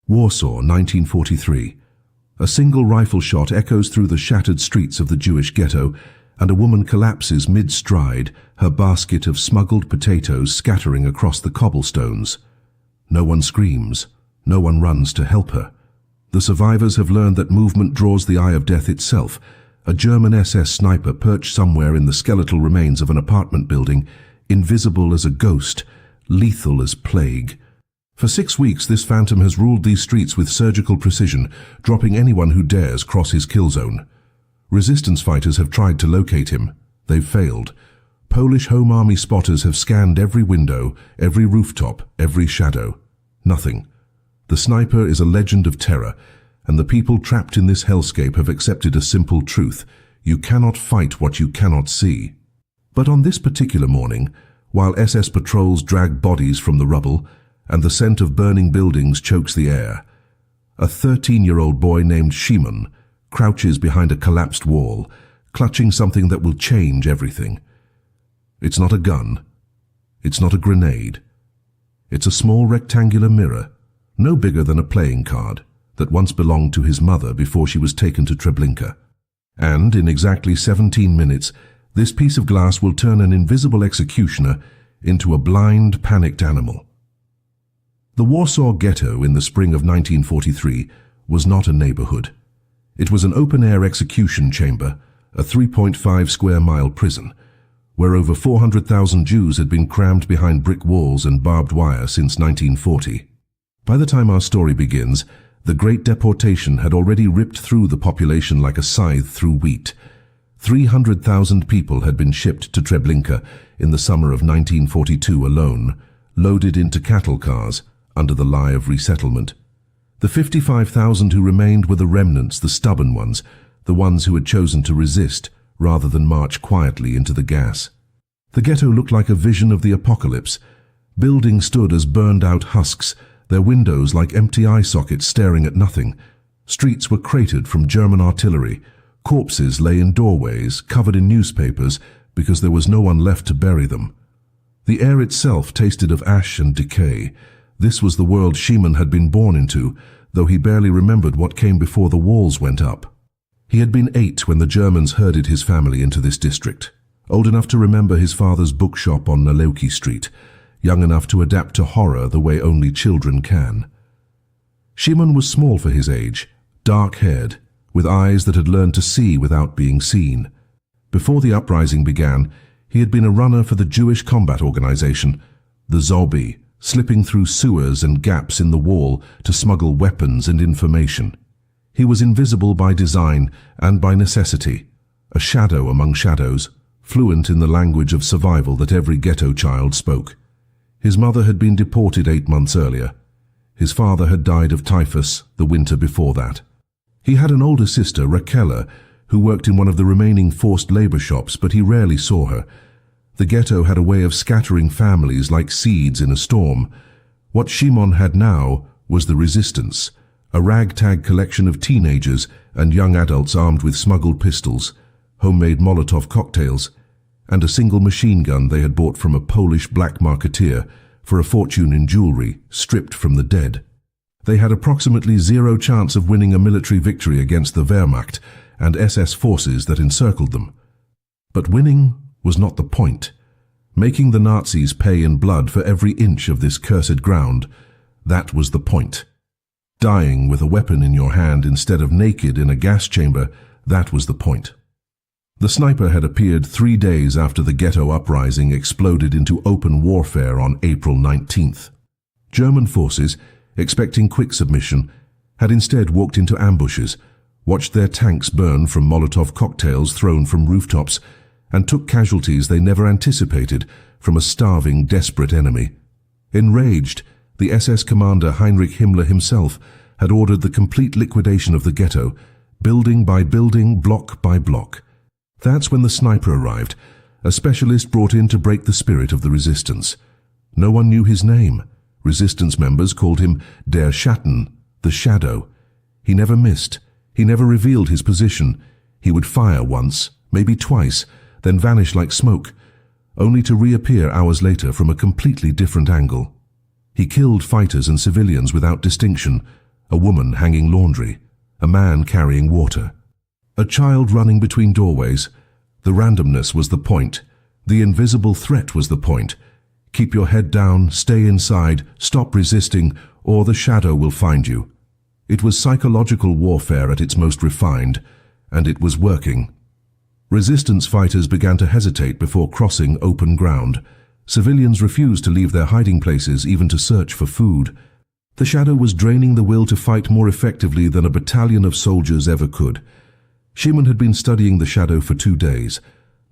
Warsaw, 1943. A single rifle shot echoes through the shattered streets of the Jewish ghetto, and a woman collapses mid-stride, her basket of smuggled potatoes scattering across the cobblestones. No one screams. No one runs to help her. The survivors have learned that movement draws the eye of death itself. A German SS sniper perched somewhere in the skeletal remains of an apartment building, invisible as a ghost, lethal as plague. For 6 weeks, this phantom has ruled these streets with surgical precision, dropping anyone who dares cross his kill zone. Resistance fighters have tried to locate him. They've failed. Polish Home Army spotters have scanned every window, every rooftop, every shadow. Nothing. The sniper is a legend of terror, and the people trapped in this hellscape have accepted a simple truth: you cannot fight what you cannot see. But on this particular morning, while SS patrols drag bodies from the rubble, and the scent of burning buildings chokes the air, a 13-year-old boy named Szymon crouches behind a collapsed wall, clutching something that will change everything. It's not a gun. It's not a grenade. It's a small rectangular mirror, no bigger than a playing card, that once belonged to his mother before she was taken to Treblinka. And in exactly 17 minutes, this piece of glass will turn an invisible executioner into a blind, panicked animal. The Warsaw Ghetto in the spring of 1943 was not a neighborhood. It was an open-air execution chamber, a 3.5-square-mile prison, where over 400,000 Jews had been crammed behind brick walls and barbed wire since 1940. By the time our story begins, the Great Deportation had already ripped through the population like a scythe through wheat. 300,000 people had been shipped to Treblinka in the summer of 1942 alone, loaded into cattle cars under the lie of resettlement. The 55,000 who remained were the remnants, the stubborn ones, the ones who had chosen to resist rather than march quietly into the gas. The ghetto looked like a vision of the apocalypse. Buildings stood as burned-out husks, their windows like empty eye sockets staring at nothing. Streets were cratered from German artillery. Corpses lay in doorways, covered in newspapers, because there was no one left to bury them. The air itself tasted of ash and decay. This was the world Szymon had been born into, though he barely remembered what came before the walls went up. He had been 8 when the Germans herded his family into this district, old enough to remember his father's bookshop on Nalewki Street, young enough to adapt to horror the way only children can. Szymon was small for his age, dark-haired, with eyes that had learned to see without being seen. Before the uprising began, he had been a runner for the Jewish combat organization, the Zobi, slipping through sewers and gaps in the wall to smuggle weapons and information. He was invisible by design and by necessity, a shadow among shadows, fluent in the language of survival that every ghetto child spoke. His mother had been deported 8 months earlier. His father had died of typhus the winter before that. He had an older sister, Raquel, who worked in one of the remaining forced labor shops, but he rarely saw her. The ghetto had a way of scattering families like seeds in a storm. What Szymon had now was the resistance, a ragtag collection of teenagers and young adults armed with smuggled pistols, homemade Molotov cocktails, and a single machine gun they had bought from a Polish black marketeer for a fortune in jewelry, stripped from the dead. They had approximately 0 chance of winning a military victory against the Wehrmacht and SS forces that encircled them. But winning was not the point. Making the Nazis pay in blood for every inch of this cursed ground, that was the point. Dying with a weapon in your hand instead of naked in a gas chamber, that was the point. The sniper had appeared 3 days after the ghetto uprising exploded into open warfare on April 19th. German forces, expecting quick submission, had instead walked into ambushes, watched their tanks burn from Molotov cocktails thrown from rooftops, and took casualties they never anticipated from a starving, desperate enemy. Enraged, the SS commander Heinrich Himmler himself had ordered the complete liquidation of the ghetto, building by building, block by block. That's when the sniper arrived, a specialist brought in to break the spirit of the resistance. No one knew his name. Resistance members called him Der Schatten, the Shadow. He never missed. He never revealed his position. He would fire once, maybe twice, then vanish like smoke, only to reappear hours later from a completely different angle. He killed fighters and civilians without distinction, a woman hanging laundry, a man carrying water, a child running between doorways. The randomness was the point. The invisible threat was the point. Keep your head down, stay inside, stop resisting, or the shadow will find you. It was psychological warfare at its most refined, and it was working. Resistance fighters began to hesitate before crossing open ground. Civilians refused to leave their hiding places, even to search for food. The shadow was draining the will to fight more effectively than a battalion of soldiers ever could. Shimon had been studying the shadow for 2 days,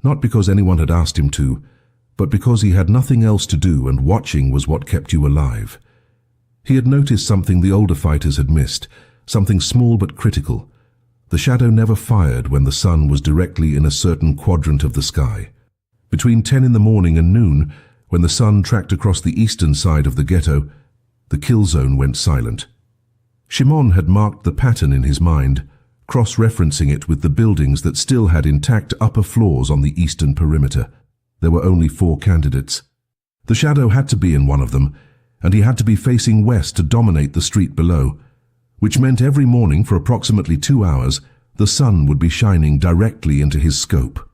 not because anyone had asked him to, but because he had nothing else to do, and watching was what kept you alive. He had noticed something the older fighters had missed, something small but critical. The shadow never fired when the sun was directly in a certain quadrant of the sky. Between 10 in the morning and noon, when the sun tracked across the eastern side of the ghetto, the kill zone went silent. Shimon had marked the pattern in his mind, cross-referencing it with the buildings that still had intact upper floors on the eastern perimeter. There were only 4 candidates. The shadow had to be in one of them, and he had to be facing west to dominate the street below, which meant every morning for approximately 2 hours, the sun would be shining directly into his scope.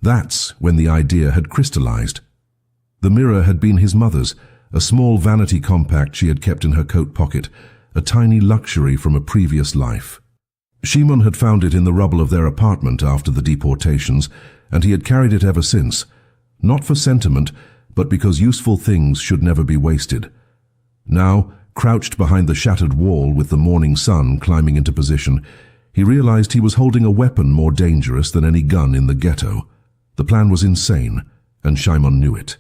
That's when the idea had crystallized. The mirror had been his mother's, a small vanity compact she had kept in her coat pocket, a tiny luxury from a previous life. Shimon had found it in the rubble of their apartment after the deportations, and he had carried it ever since, not for sentiment, but because useful things should never be wasted. Now, crouched behind the shattered wall with the morning sun climbing into position, he realized he was holding a weapon more dangerous than any gun in the ghetto. The plan was insane, and Shimon knew it.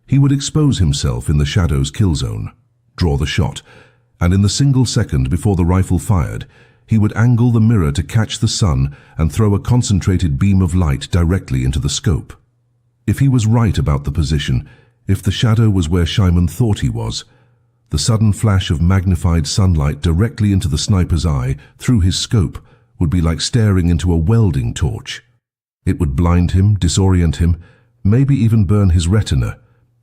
He would expose himself in the shadow's kill zone, draw the shot, and in the single second before the rifle fired, he would angle the mirror to catch the sun and throw a concentrated beam of light directly into the scope. If he was right about the position, if the shadow was where Shimon thought he was, the sudden flash of magnified sunlight directly into the sniper's eye through his scope would be like staring into a welding torch. It would blind him, disorient him, maybe even burn his retina.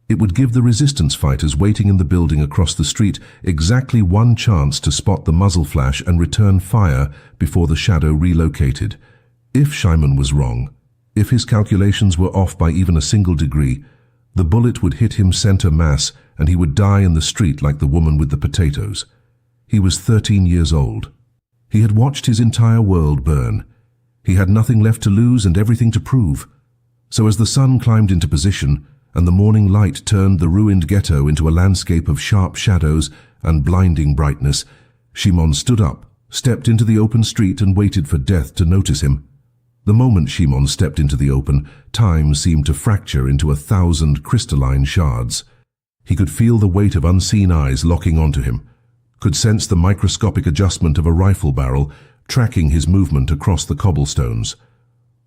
It would give the resistance fighters waiting in the building across the street exactly one chance to spot the muzzle flash and return fire before the shadow relocated. If Shimon was wrong, if his calculations were off by even a single degree, the bullet would hit him center mass and he would die in the street like the woman with the potatoes. He was 13 years old. He had watched his entire world burn. He had nothing left to lose and everything to prove. So as the sun climbed into position and the morning light turned the ruined ghetto into a landscape of sharp shadows and blinding brightness, Shimon stood up, stepped into the open street and waited for death to notice him. The moment Shimon stepped into the open, time seemed to fracture into 1,000 crystalline shards. He could feel the weight of unseen eyes locking onto him, could sense the microscopic adjustment of a rifle barrel tracking his movement across the cobblestones.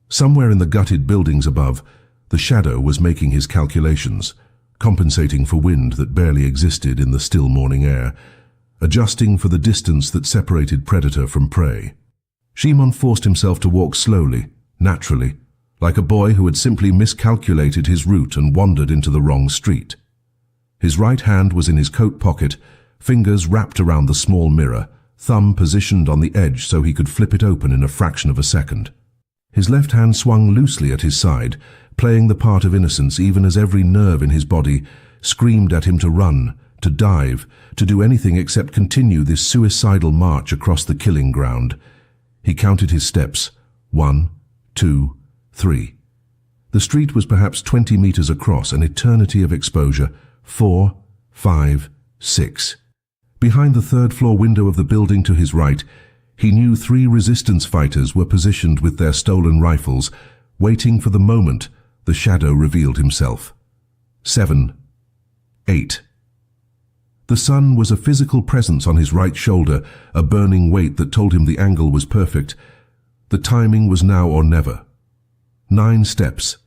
Somewhere in the gutted buildings above, the shadow was making his calculations, compensating for wind that barely existed in the still morning air, adjusting for the distance that separated predator from prey. Shimon forced himself to walk slowly, naturally, like a boy who had simply miscalculated his route and wandered into the wrong street. His right hand was in his coat pocket, fingers wrapped around the small mirror, thumb positioned on the edge so he could flip it open in a fraction of a second. His left hand swung loosely at his side, playing the part of innocence even as every nerve in his body screamed at him to run, to dive, to do anything except continue this suicidal march across the killing ground. He counted his steps. 1, 2, 3. The street was perhaps 20 meters across, an eternity of exposure. 4, 5, 6. Behind the third-floor window of the building to his right, he knew 3 resistance fighters were positioned with their stolen rifles, waiting for the moment the shadow revealed himself. 7, 8. The sun was a physical presence on his right shoulder, a burning weight that told him the angle was perfect. The timing was now or never. 9 steps.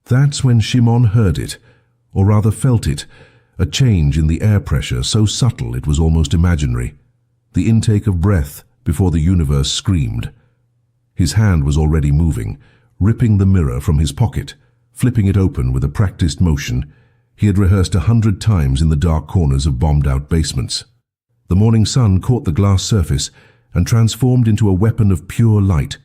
That's when Shimon heard it, or rather felt it, a change in the air pressure so subtle it was almost imaginary. The intake of breath before the universe screamed. His hand was already moving, ripping the mirror from his pocket, flipping it open with a practiced motion he had rehearsed 100 times in the dark corners of bombed-out basements. The morning sun caught the glass surface and transformed into a weapon of pure light,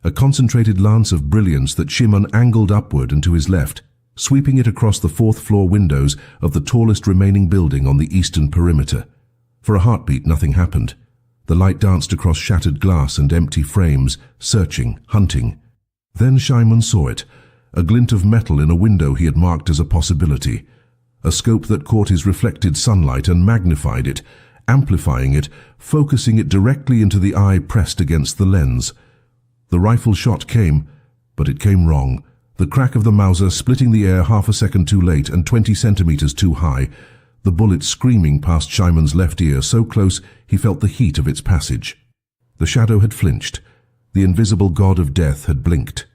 a concentrated lance of brilliance that Shimon angled upward and to his left, sweeping it across the fourth-floor windows of the tallest remaining building on the eastern perimeter. For a heartbeat, nothing happened. The light danced across shattered glass and empty frames, searching, hunting. Then Shimon saw it, a glint of metal in a window he had marked as a possibility, a scope that caught his reflected sunlight and magnified it, amplifying it, focusing it directly into the eye pressed against the lens. The rifle shot came, but it came wrong, the crack of the Mauser splitting the air half a second too late and 20 centimeters too high, the bullet screaming past Shimon's left ear so close he felt the heat of its passage. The shadow had flinched, the invisible god of death had blinked,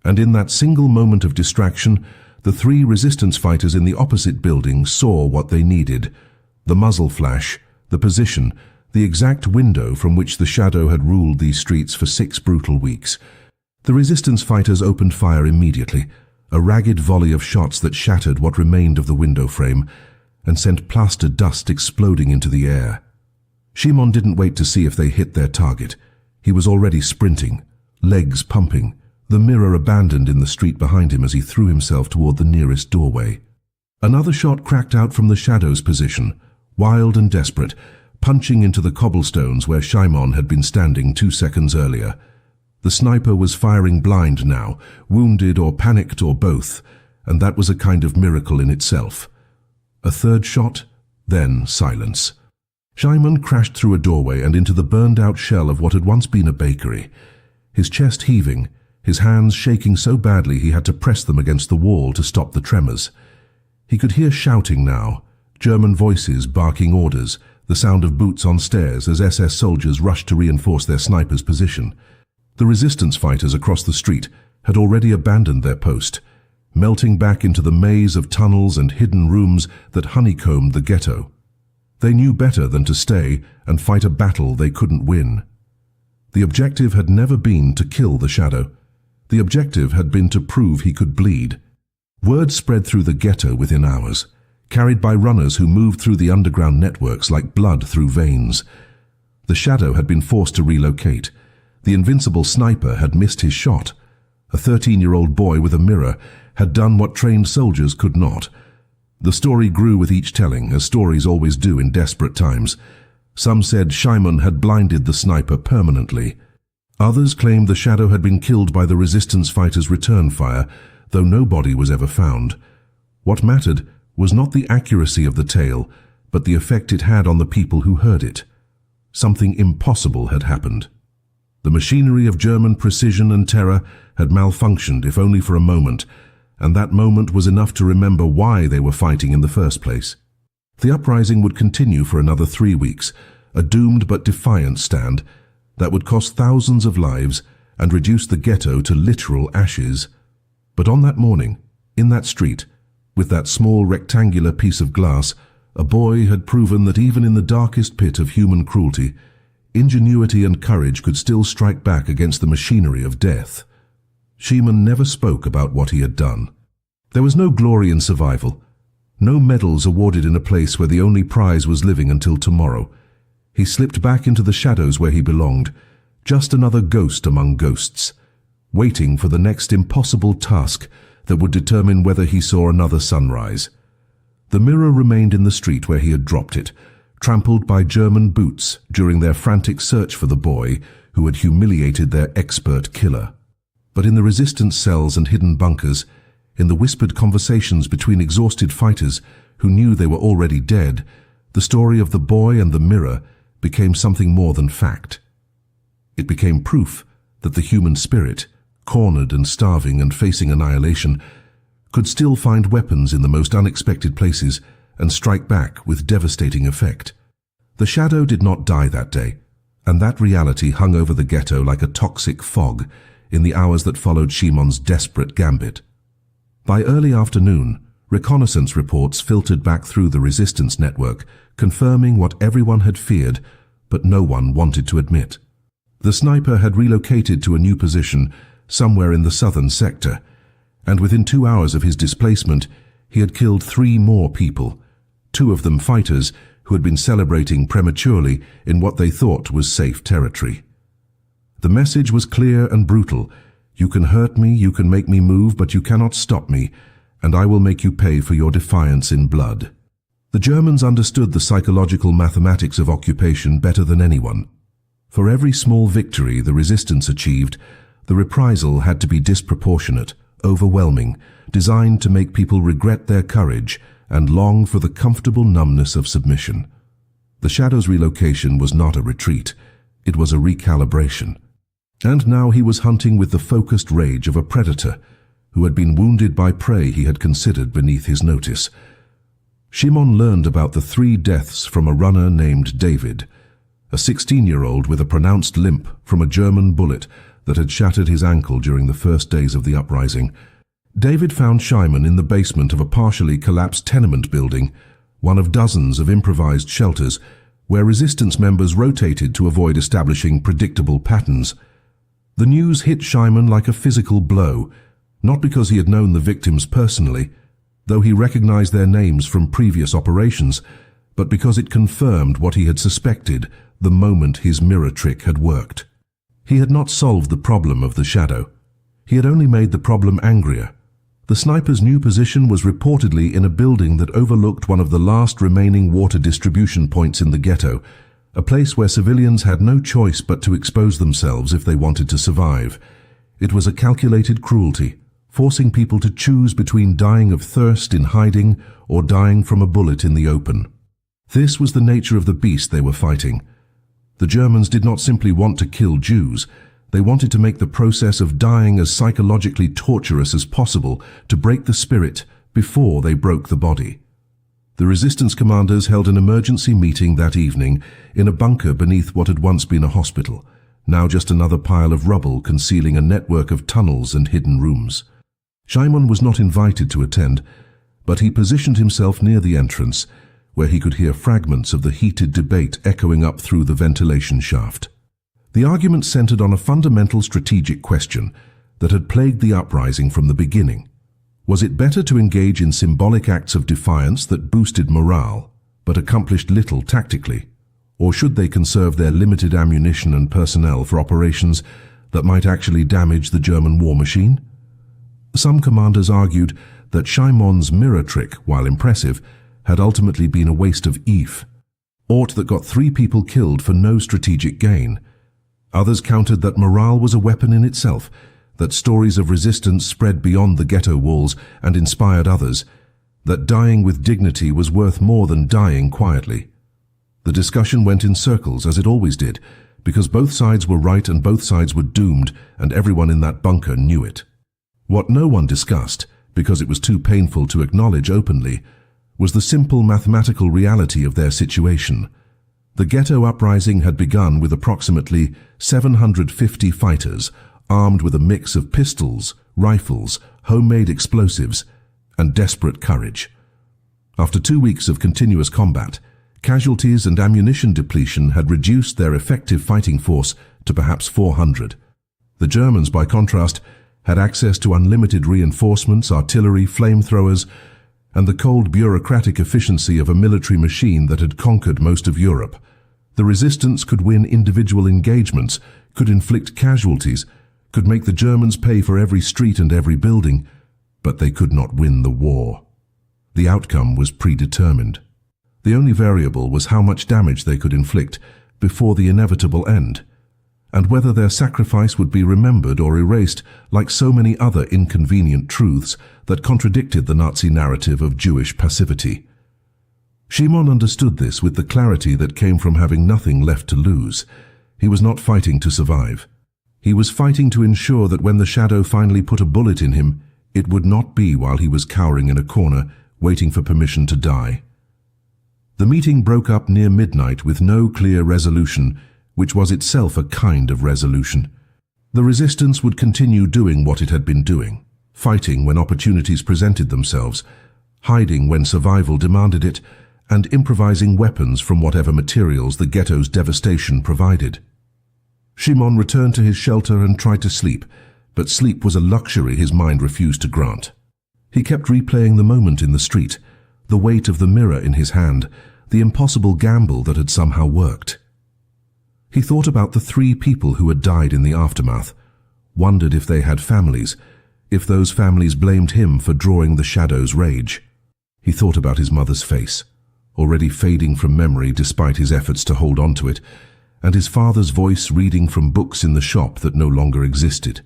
and in that single moment of distraction, the three resistance fighters in the opposite building saw what they needed: the muzzle flash, the position, the exact window from which the shadow had ruled these streets for 6 brutal weeks. The resistance fighters opened fire immediately, a ragged volley of shots that shattered what remained of the window frame and sent plaster dust exploding into the air. Shimon didn't wait to see if they hit their target. He was already sprinting, legs pumping, the mirror abandoned in the street behind him as he threw himself toward the nearest doorway. Another shot cracked out from the shadow's position, wild and desperate, punching into the cobblestones where Shimon had been standing 2 seconds earlier. The sniper was firing blind now, wounded or panicked or both, and that was a kind of miracle in itself. A third shot, then silence. Shimon crashed through a doorway and into the burned-out shell of what had once been a bakery, his chest heaving, his hands shaking so badly he had to press them against the wall to stop the tremors. He could hear shouting now, German voices barking orders, the sound of boots on stairs as SS soldiers rushed to reinforce their sniper's position. The resistance fighters across the street had already abandoned their post, melting back into the maze of tunnels and hidden rooms that honeycombed the ghetto. They knew better than to stay and fight a battle they couldn't win. The objective had never been to kill the shadow. The objective had been to prove he could bleed. Word spread through the ghetto within hours, carried by runners who moved through the underground networks like blood through veins. The shadow had been forced to relocate. The invincible sniper had missed his shot. A 13-year-old boy with a mirror had done what trained soldiers could not. The story grew with each telling, as stories always do in desperate times. Some said Shimon had blinded the sniper permanently. Others claimed the shadow had been killed by the resistance fighters' return fire, though no body was ever found. What mattered was not the accuracy of the tale, but the effect it had on the people who heard it. Something impossible had happened. The machinery of German precision and terror had malfunctioned, if only for a moment, and that moment was enough to remember why they were fighting in the first place. The uprising would continue for another 3 weeks, a doomed but defiant stand that would cost thousands of lives and reduce the ghetto to literal ashes. But on that morning, in that street, with that small rectangular piece of glass, a boy had proven that even in the darkest pit of human cruelty, ingenuity and courage could still strike back against the machinery of death. Shimon never spoke about what he had done. There was no glory in survival, no medals awarded in a place where the only prize was living until tomorrow. He slipped back into the shadows where he belonged, just another ghost among ghosts, waiting for the next impossible task that would determine whether he saw another sunrise. The mirror remained in the street where he had dropped it, trampled by German boots during their frantic search for the boy who had humiliated their expert killer. But in the resistance cells and hidden bunkers, in the whispered conversations between exhausted fighters who knew they were already dead, the story of the boy and the mirror became something more than fact. It became proof that the human spirit, cornered and starving and facing annihilation, could still find weapons in the most unexpected places and strike back with devastating effect. The shadow did not die that day, and that reality hung over the ghetto like a toxic fog in the hours that followed Shimon's desperate gambit. By early afternoon, reconnaissance reports filtered back through the resistance network, confirming what everyone had feared, but no one wanted to admit. The sniper had relocated to a new position somewhere in the southern sector, and within 2 hours of his displacement, he had killed 3 more people, 2 of them fighters who had been celebrating prematurely in what they thought was safe territory. The message was clear and brutal. You can hurt me, you can make me move, but you cannot stop me, and I will make you pay for your defiance in blood. The Germans understood the psychological mathematics of occupation better than anyone. For every small victory the resistance achieved, the reprisal had to be disproportionate, overwhelming, designed to make people regret their courage and long for the comfortable numbness of submission. The Shadow's relocation was not a retreat, it was a recalibration. And now he was hunting with the focused rage of a predator who had been wounded by prey he had considered beneath his notice. Shimon learned about the 3 deaths from a runner named David, a 16-year-old with a pronounced limp from a German bullet that had shattered his ankle during the first days of the uprising. David found Shimon in the basement of a partially collapsed tenement building, one of dozens of improvised shelters where resistance members rotated to avoid establishing predictable patterns. The news hit Shimon like a physical blow, not because he had known the victims personally, though he recognized their names from previous operations, but because it confirmed what he had suspected the moment his mirror trick had worked. He had not solved the problem of the Shadow. He had only made the problem angrier. The sniper's new position was reportedly in a building that overlooked one of the last remaining water distribution points in the ghetto, a place where civilians had no choice but to expose themselves if they wanted to survive. It was a calculated cruelty, forcing people to choose between dying of thirst in hiding or dying from a bullet in the open. This was the nature of the beast they were fighting. The Germans did not simply want to kill Jews, they wanted to make the process of dying as psychologically torturous as possible to break the spirit before they broke the body. The resistance commanders held an emergency meeting that evening in a bunker beneath what had once been a hospital, now just another pile of rubble concealing a network of tunnels and hidden rooms. Shimon was not invited to attend, but he positioned himself near the entrance, where he could hear fragments of the heated debate echoing up through the ventilation shaft. The argument centered on a fundamental strategic question that had plagued the uprising from the beginning. Was it better to engage in symbolic acts of defiance that boosted morale, but accomplished little tactically? Or should they conserve their limited ammunition and personnel for operations that might actually damage the German war machine? Some commanders argued that Shimon's mirror trick, while impressive, had ultimately been a waste of EVE, aught that got 3 people killed for no strategic gain. Others countered that morale was a weapon in itself, that stories of resistance spread beyond the ghetto walls and inspired others, that dying with dignity was worth more than dying quietly. The discussion went in circles, as it always did, because both sides were right and both sides were doomed, and everyone in that bunker knew it. What no one discussed, because it was too painful to acknowledge openly, was the simple mathematical reality of their situation. The ghetto uprising had begun with approximately 750 fighters, armed with a mix of pistols, rifles, homemade explosives, and desperate courage. After 2 weeks of continuous combat, casualties and ammunition depletion had reduced their effective fighting force to perhaps 400. The Germans, by contrast, had access to unlimited reinforcements, artillery, flamethrowers, and the cold bureaucratic efficiency of a military machine that had conquered most of Europe. The resistance could win individual engagements, could inflict casualties, could make the Germans pay for every street and every building, but they could not win the war. The outcome was predetermined. The only variable was how much damage they could inflict before the inevitable end, and whether their sacrifice would be remembered or erased like so many other inconvenient truths that contradicted the Nazi narrative of Jewish passivity. Shimon understood this with the clarity that came from having nothing left to lose. He was not fighting to survive. He was fighting to ensure that when the Shadow finally put a bullet in him, it would not be while he was cowering in a corner, waiting for permission to die. The meeting broke up near midnight with no clear resolution, which was itself a kind of resolution. The resistance would continue doing what it had been doing, fighting when opportunities presented themselves, hiding when survival demanded it, and improvising weapons from whatever materials the ghetto's devastation provided. Shimon returned to his shelter and tried to sleep, but sleep was a luxury his mind refused to grant. He kept replaying the moment in the street, the weight of the mirror in his hand, the impossible gamble that had somehow worked. He thought about the 3 people who had died in the aftermath, wondered if they had families, if those families blamed him for drawing the shadow's rage. He thought about his mother's face, already fading from memory despite his efforts to hold on to it, and his father's voice reading from books in the shop that no longer existed.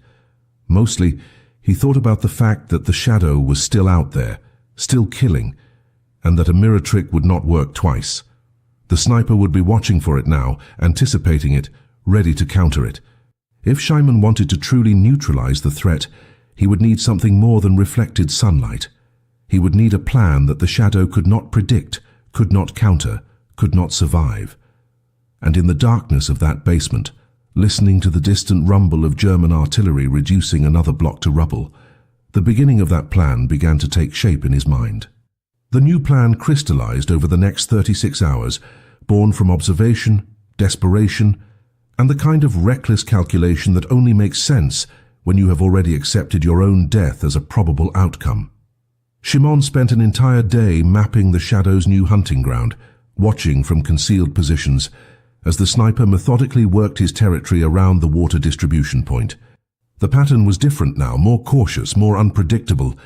Mostly, he thought about the fact that the shadow was still out there, still killing, and that a mirror trick would not work twice. The sniper would be watching for it now, anticipating it, ready to counter it. If Shimon wanted to truly neutralize the threat, he would need something more than reflected sunlight. He would need a plan that the shadow could not predict, could not counter, could not survive. And in the darkness of that basement, listening to the distant rumble of German artillery reducing another block to rubble, the beginning of that plan began to take shape in his mind. The new plan crystallized over the next 36 hours, born from observation, desperation, and the kind of reckless calculation that only makes sense when you have already accepted your own death as a probable outcome. Shimon spent an entire day mapping the shadow's new hunting ground, watching from concealed positions, as the sniper methodically worked his territory around the water distribution point. The pattern was different now, more cautious, more unpredictable.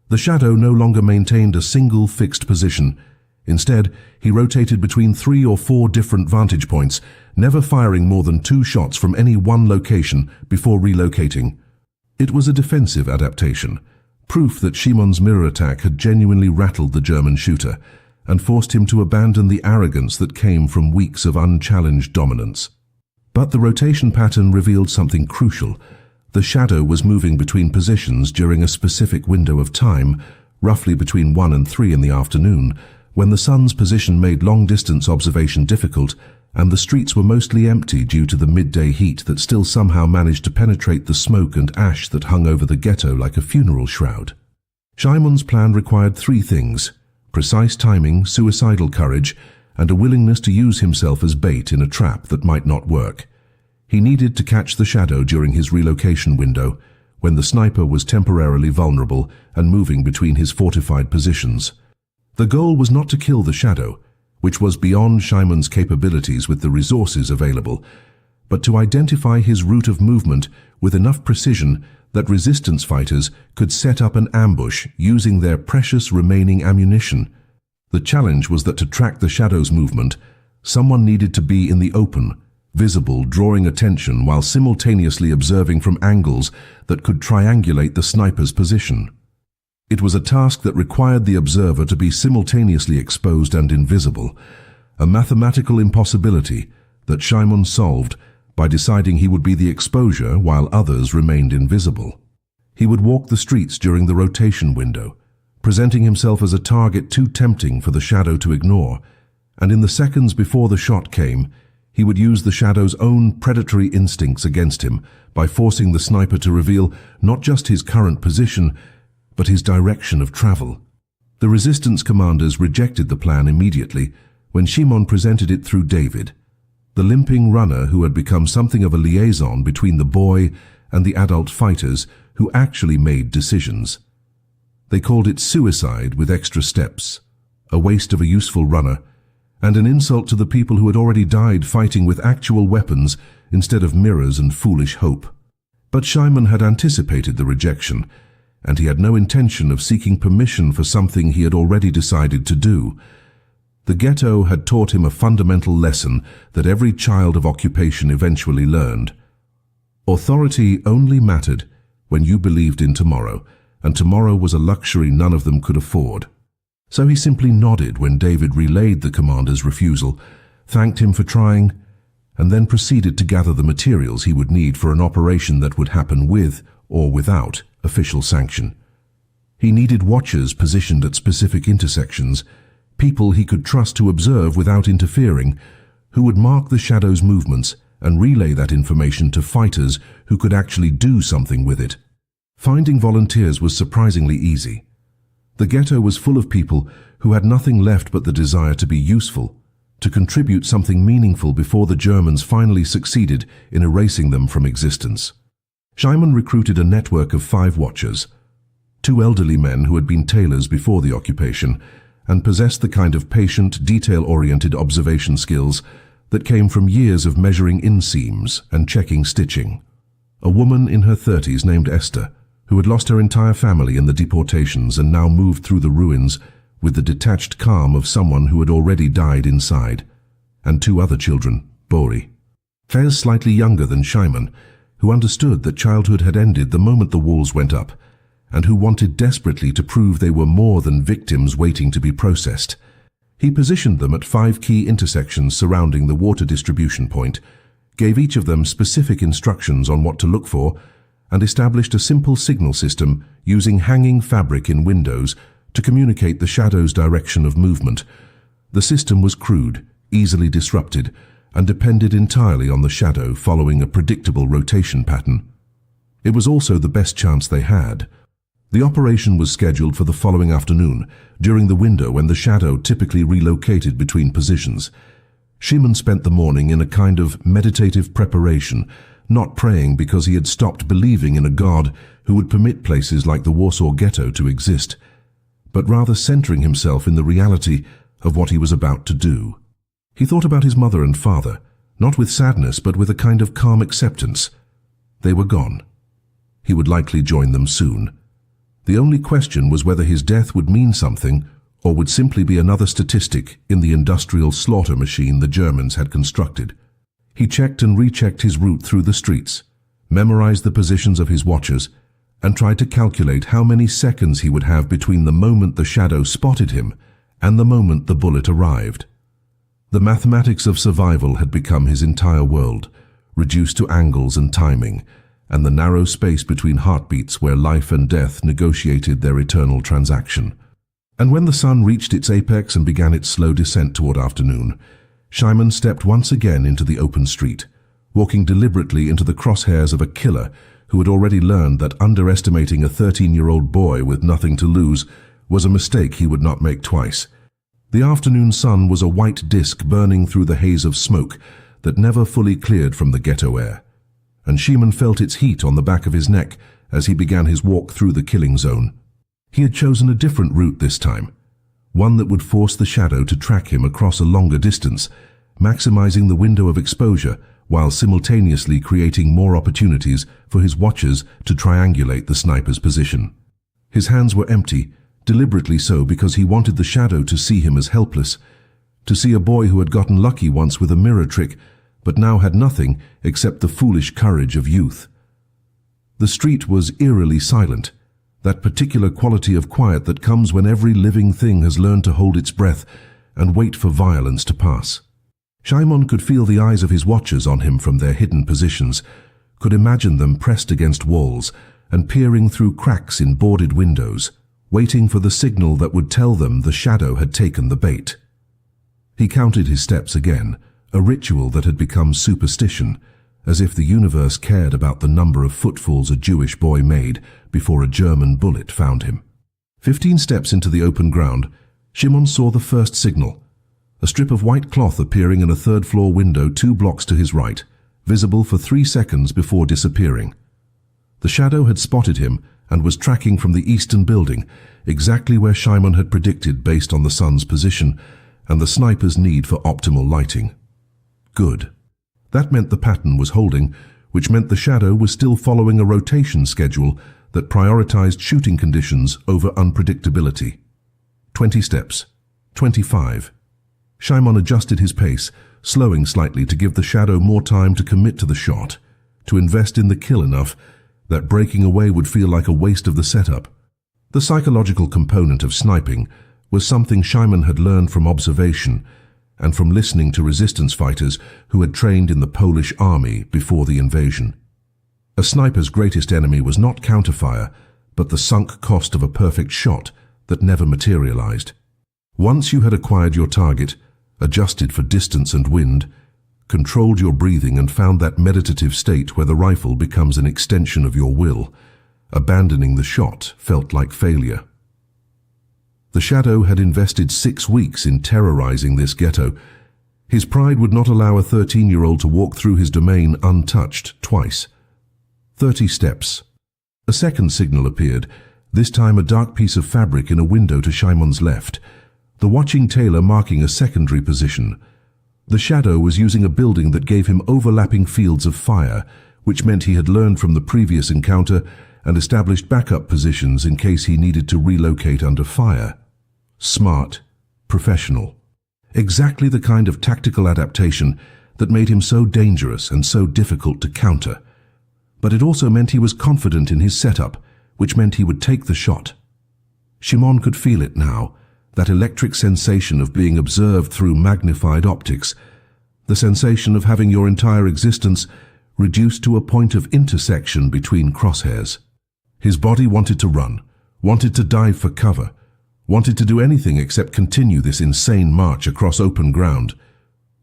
The shadow no longer maintained a single fixed position. Instead, he rotated between 3 or 4 different vantage points, never firing more than 2 shots from any one location before relocating. It was a defensive adaptation, proof that Shimon's mirror attack had genuinely rattled the German shooter and forced him to abandon the arrogance that came from weeks of unchallenged dominance. But the rotation pattern revealed something crucial. The shadow was moving between positions during a specific window of time, roughly between 1 and 3 in the afternoon, when the sun's position made long-distance observation difficult and the streets were mostly empty due to the midday heat that still somehow managed to penetrate the smoke and ash that hung over the ghetto like a funeral shroud. Shimon's plan required 3 things: precise timing, suicidal courage, and a willingness to use himself as bait in a trap that might not work. He needed to catch the shadow during his relocation window, when the sniper was temporarily vulnerable and moving between his fortified positions. The goal was not to kill the shadow, which was beyond Shimon's capabilities with the resources available, but to identify his route of movement with enough precision that resistance fighters could set up an ambush using their precious remaining ammunition. The challenge was that to track the shadow's movement, someone needed to be in the open, visible, drawing attention while simultaneously observing from angles that could triangulate the sniper's position. It was a task that required the observer to be simultaneously exposed and invisible, a mathematical impossibility that Shimon solved by deciding he would be the exposure while others remained invisible. He would walk the streets during the rotation window, presenting himself as a target too tempting for the shadow to ignore, and in the seconds before the shot came, he would use the shadow's own predatory instincts against him by forcing the sniper to reveal not just his current position, but his direction of travel. The resistance commanders rejected the plan immediately when Shimon presented it through David, the limping runner who had become something of a liaison between the boy and the adult fighters who actually made decisions. They called it suicide with extra steps, a waste of a useful runner, and an insult to the people who had already died fighting with actual weapons instead of mirrors and foolish hope. But Shimon had anticipated the rejection, and he had no intention of seeking permission for something he had already decided to do. The ghetto had taught him a fundamental lesson that every child of occupation eventually learned. Authority only mattered when you believed in tomorrow, and tomorrow was a luxury none of them could afford. So he simply nodded when David relayed the commander's refusal, thanked him for trying, and then proceeded to gather the materials he would need for an operation that would happen with or without official sanction. He needed watchers positioned at specific intersections, people he could trust to observe without interfering, who would mark the shadow's movements and relay that information to fighters who could actually do something with it. Finding volunteers was surprisingly easy. The ghetto was full of people who had nothing left but the desire to be useful, to contribute something meaningful before the Germans finally succeeded in erasing them from existence. Shimon recruited a network of 5 watchers, 2 elderly men who had been tailors before the occupation, and possessed the kind of patient, detail-oriented observation skills that came from years of measuring inseams and checking stitching. A woman in her 30s named Esther, who had lost her entire family in the deportations and now moved through the ruins with the detached calm of someone who had already died inside, and 2 other children, Bori. Claire's slightly younger than Shimon, who understood that childhood had ended the moment the walls went up, and who wanted desperately to prove they were more than victims waiting to be processed. He positioned them at 5 key intersections surrounding the water distribution point, gave each of them specific instructions on what to look for, and established a simple signal system using hanging fabric in windows to communicate the shadow's direction of movement. The system was crude, easily disrupted, and depended entirely on the shadow following a predictable rotation pattern. It was also the best chance they had. The operation was scheduled for the following afternoon, during the window when the shadow typically relocated between positions. Shimon spent the morning in a kind of meditative preparation, not praying because he had stopped believing in a God who would permit places like the Warsaw Ghetto to exist, but rather centering himself in the reality of what he was about to do. He thought about his mother and father, not with sadness but with a kind of calm acceptance. They were gone. He would likely join them soon. The only question was whether his death would mean something or would simply be another statistic in the industrial slaughter machine the Germans had constructed. He checked and rechecked his route through the streets, memorized the positions of his watchers, and tried to calculate how many seconds he would have between the moment the shadow spotted him and the moment the bullet arrived. The mathematics of survival had become his entire world, reduced to angles and timing, and the narrow space between heartbeats where life and death negotiated their eternal transaction. And when the sun reached its apex and began its slow descent toward afternoon, Shimon stepped once again into the open street, walking deliberately into the crosshairs of a killer who had already learned that underestimating a 13-year-old boy with nothing to lose was a mistake he would not make twice. The afternoon sun was a white disk burning through the haze of smoke that never fully cleared from the ghetto air, and Shimon felt its heat on the back of his neck as he began his walk through the killing zone. He had chosen a different route this time, one that would force the shadow to track him across a longer distance, maximizing the window of exposure while simultaneously creating more opportunities for his watchers to triangulate the sniper's position. His hands were empty, deliberately so because he wanted the shadow to see him as helpless, to see a boy who had gotten lucky once with a mirror trick but now had nothing except the foolish courage of youth. The street was eerily silent, that particular quality of quiet that comes when every living thing has learned to hold its breath and wait for violence to pass. Shimon could feel the eyes of his watchers on him from their hidden positions, could imagine them pressed against walls and peering through cracks in boarded windows, waiting for the signal that would tell them the shadow had taken the bait. He counted his steps again, a ritual that had become superstition, as if the universe cared about the number of footfalls a Jewish boy made before a German bullet found him. 15 steps into the open ground, Shimon saw the first signal, a strip of white cloth appearing in a third-floor window 2 blocks to his right, visible for 3 seconds before disappearing. The shadow had spotted him and was tracking from the eastern building, exactly where Shimon had predicted based on the sun's position and the sniper's need for optimal lighting. Good. That meant the pattern was holding, which meant the shadow was still following a rotation schedule that prioritized shooting conditions over unpredictability. 20 steps. 25. Shimon adjusted his pace, slowing slightly to give the shadow more time to commit to the shot, to invest in the kill enough that breaking away would feel like a waste of the setup. The psychological component of sniping was something Shimon had learned from observation and from listening to resistance fighters who had trained in the Polish army before the invasion. A sniper's greatest enemy was not counterfire, but the sunk cost of a perfect shot that never materialized. Once you had acquired your target, adjusted for distance and wind, controlled your breathing and found that meditative state where the rifle becomes an extension of your will, abandoning the shot felt like failure. The shadow had invested 6 weeks in terrorizing this ghetto. His pride would not allow a 13-year-old to walk through his domain untouched twice. 30 steps. A second signal appeared, this time a dark piece of fabric in a window to Shimon's left, the watching tailor marking a secondary position. The shadow was using a building that gave him overlapping fields of fire, which meant he had learned from the previous encounter and established backup positions in case he needed to relocate under fire. Smart, professional. Exactly the kind of tactical adaptation that made him so dangerous and so difficult to counter. But it also meant he was confident in his setup, which meant he would take the shot. Shimon could feel it now, that electric sensation of being observed through magnified optics, the sensation of having your entire existence reduced to a point of intersection between crosshairs. His body wanted to run, wanted to dive for cover, wanted to do anything except continue this insane march across open ground.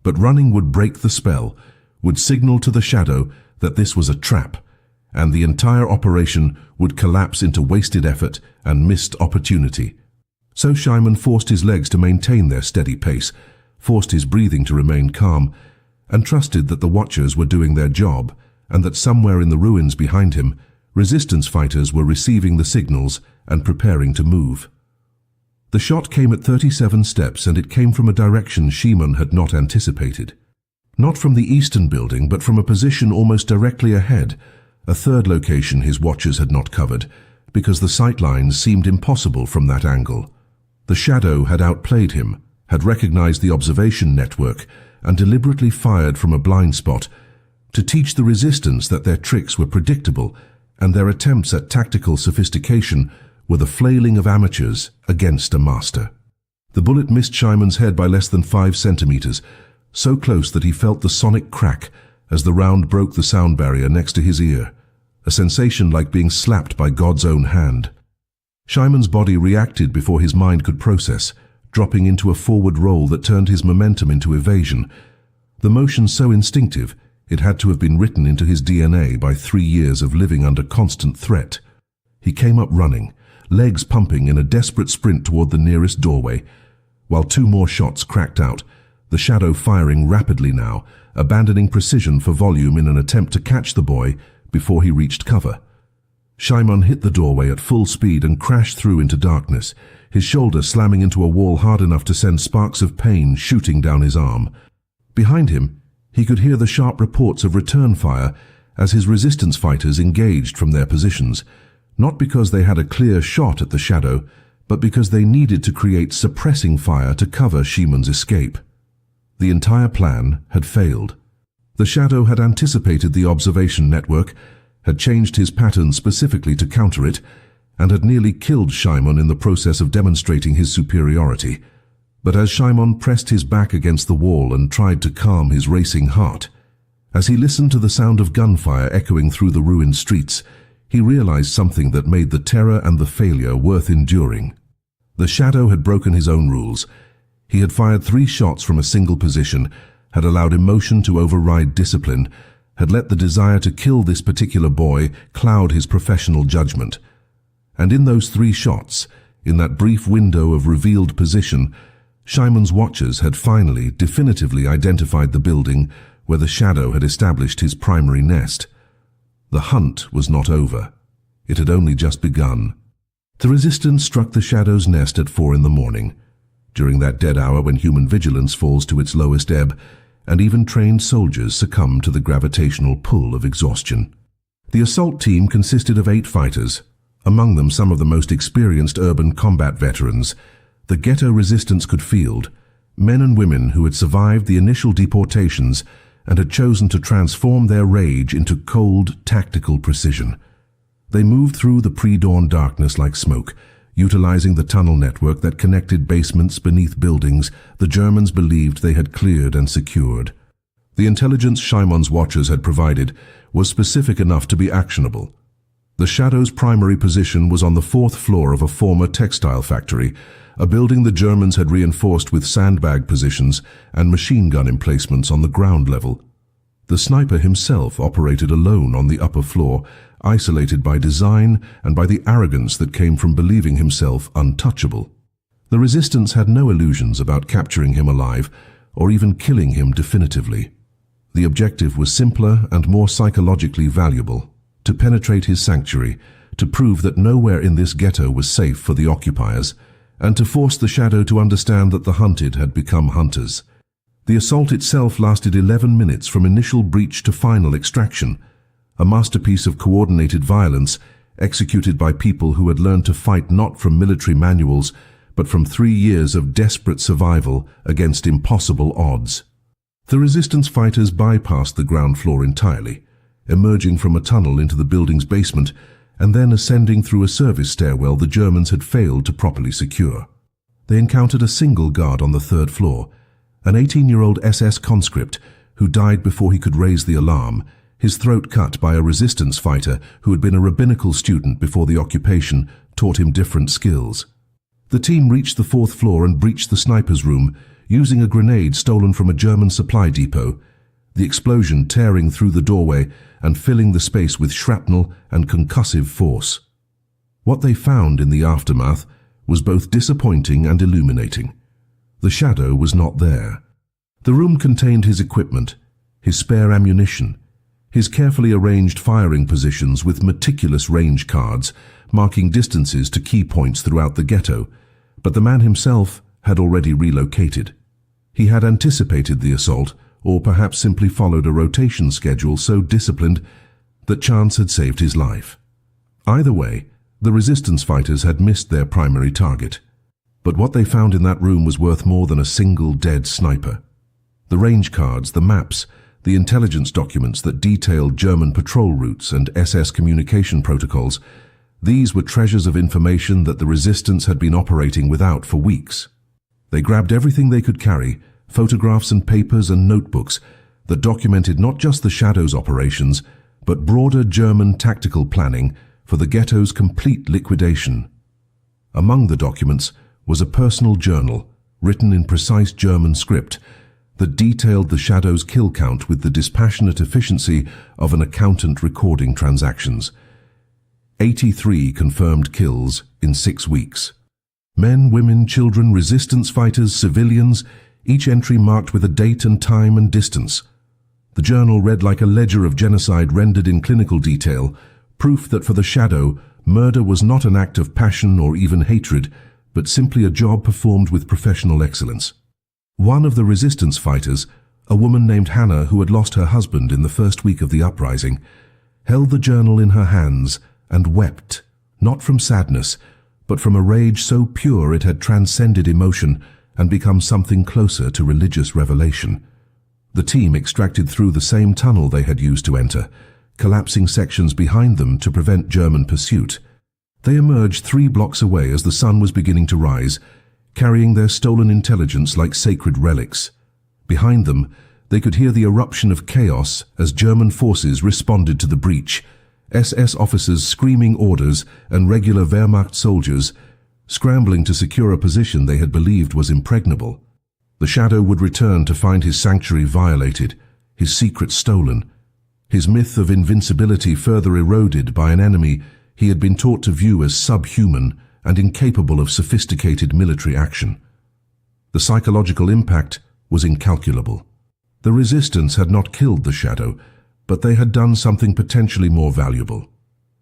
But running would break the spell, would signal to the shadow that this was a trap, and the entire operation would collapse into wasted effort and missed opportunity. So Shimon forced his legs to maintain their steady pace, forced his breathing to remain calm, and trusted that the watchers were doing their job and that somewhere in the ruins behind him, resistance fighters were receiving the signals and preparing to move. The shot came at 37 steps, and it came from a direction Shimon had not anticipated. Not from the eastern building, but from a position almost directly ahead, a third location his watchers had not covered, because the sightlines seemed impossible from that angle. The shadow had outplayed him, had recognized the observation network, and deliberately fired from a blind spot to teach the resistance that their tricks were predictable and their attempts at tactical sophistication were the flailing of amateurs against a master. The bullet missed Shimon's head by less than 5 centimeters, so close that he felt the sonic crack as the round broke the sound barrier next to his ear, a sensation like being slapped by God's own hand. Shimon's body reacted before his mind could process, dropping into a forward roll that turned his momentum into evasion. The motion so instinctive, it had to have been written into his DNA by 3 years of living under constant threat. He came up running, legs pumping in a desperate sprint toward the nearest doorway, while 2 more shots cracked out, the shadow firing rapidly now, abandoning precision for volume in an attempt to catch the boy before he reached cover. Shimon hit the doorway at full speed and crashed through into darkness, his shoulder slamming into a wall hard enough to send sparks of pain shooting down his arm. Behind him, he could hear the sharp reports of return fire as his resistance fighters engaged from their positions, not because they had a clear shot at the shadow, but because they needed to create suppressing fire to cover Shimon's escape. The entire plan had failed. The shadow had anticipated the observation network, had changed his pattern specifically to counter it, and had nearly killed Shimon in the process of demonstrating his superiority. But as Shimon pressed his back against the wall and tried to calm his racing heart, as he listened to the sound of gunfire echoing through the ruined streets, he realized something that made the terror and the failure worth enduring. The shadow had broken his own rules. He had fired 3 shots from a single position, had allowed emotion to override discipline, had let the desire to kill this particular boy cloud his professional judgment. And in those 3 shots, in that brief window of revealed position, Shimon's watchers had finally, definitively identified the building where the shadow had established his primary nest. The hunt was not over. It had only just begun. The resistance struck the shadow's nest at 4 in the morning, during that dead hour when human vigilance falls to its lowest ebb, and even trained soldiers succumb to the gravitational pull of exhaustion. The assault team consisted of 8 fighters, among them some of the most experienced urban combat veterans the ghetto resistance could field, men and women who had survived the initial deportations and had chosen to transform their rage into cold, tactical precision. They moved through the pre-dawn darkness like smoke, utilizing the tunnel network that connected basements beneath buildings the Germans believed they had cleared and secured. The intelligence Shimon's watchers had provided was specific enough to be actionable. The shadow's primary position was on the 4th floor of a former textile factory, a building the Germans had reinforced with sandbag positions and machine gun emplacements on the ground level. The sniper himself operated alone on the upper floor, isolated by design and by the arrogance that came from believing himself untouchable. The resistance had no illusions about capturing him alive or even killing him definitively. The objective was simpler and more psychologically valuable: to penetrate his sanctuary, to prove that nowhere in this ghetto was safe for the occupiers, and to force the shadow to understand that the hunted had become hunters. The assault itself lasted 11 minutes from initial breach to final extraction, a masterpiece of coordinated violence executed by people who had learned to fight not from military manuals, but from 3 years of desperate survival against impossible odds. The resistance fighters bypassed the ground floor entirely, emerging from a tunnel into the building's basement and then ascending through a service stairwell the Germans had failed to properly secure. They encountered a single guard on the 3rd floor, an 18-year-old SS conscript who died before he could raise the alarm, his throat cut by a resistance fighter who had been a rabbinical student before the occupation taught him different skills. The team reached the 4th floor and breached the sniper's room, using a grenade stolen from a German supply depot, the explosion tearing through the doorway and filling the space with shrapnel and concussive force. What they found in the aftermath was both disappointing and illuminating. The shadow was not there. The room contained his equipment, his spare ammunition, his carefully arranged firing positions with meticulous range cards, marking distances to key points throughout the ghetto, but the man himself had already relocated. He had anticipated the assault, or perhaps simply followed a rotation schedule so disciplined that chance had saved his life. Either way, the resistance fighters had missed their primary target. But what they found in that room was worth more than a single dead sniper. The range cards, the maps, the intelligence documents that detailed German patrol routes and SS communication protocols, these were treasures of information that the resistance had been operating without for weeks. They grabbed everything they could carry, photographs and papers and notebooks, that documented not just the Shadow's operations, but broader German tactical planning for the ghetto's complete liquidation. Among the documents was a personal journal, written in precise German script, that detailed the Shadow's kill count with the dispassionate efficiency of an accountant recording transactions. 83 confirmed kills in 6 weeks. Men, women, children, resistance fighters, civilians, each entry marked with a date and time and distance. The journal read like a ledger of genocide rendered in clinical detail, proof that for the Shadow, murder was not an act of passion or even hatred, but simply a job performed with professional excellence. One of the resistance fighters, a woman named Hannah who had lost her husband in the first week of the uprising, held the journal in her hands and wept, not from sadness, but from a rage so pure it had transcended emotion and become something closer to religious revelation. The team extracted through the same tunnel they had used to enter, collapsing sections behind them to prevent German pursuit. They emerged 3 blocks away as the sun was beginning to rise, carrying their stolen intelligence like sacred relics. Behind them, they could hear the eruption of chaos as German forces responded to the breach, SS officers screaming orders and regular Wehrmacht soldiers scrambling to secure a position they had believed was impregnable. The Shadow would return to find his sanctuary violated, his secret stolen, his myth of invincibility further eroded by an enemy he had been taught to view as subhuman and incapable of sophisticated military action. The psychological impact was incalculable. The resistance had not killed the Shadow, but they had done something potentially more valuable.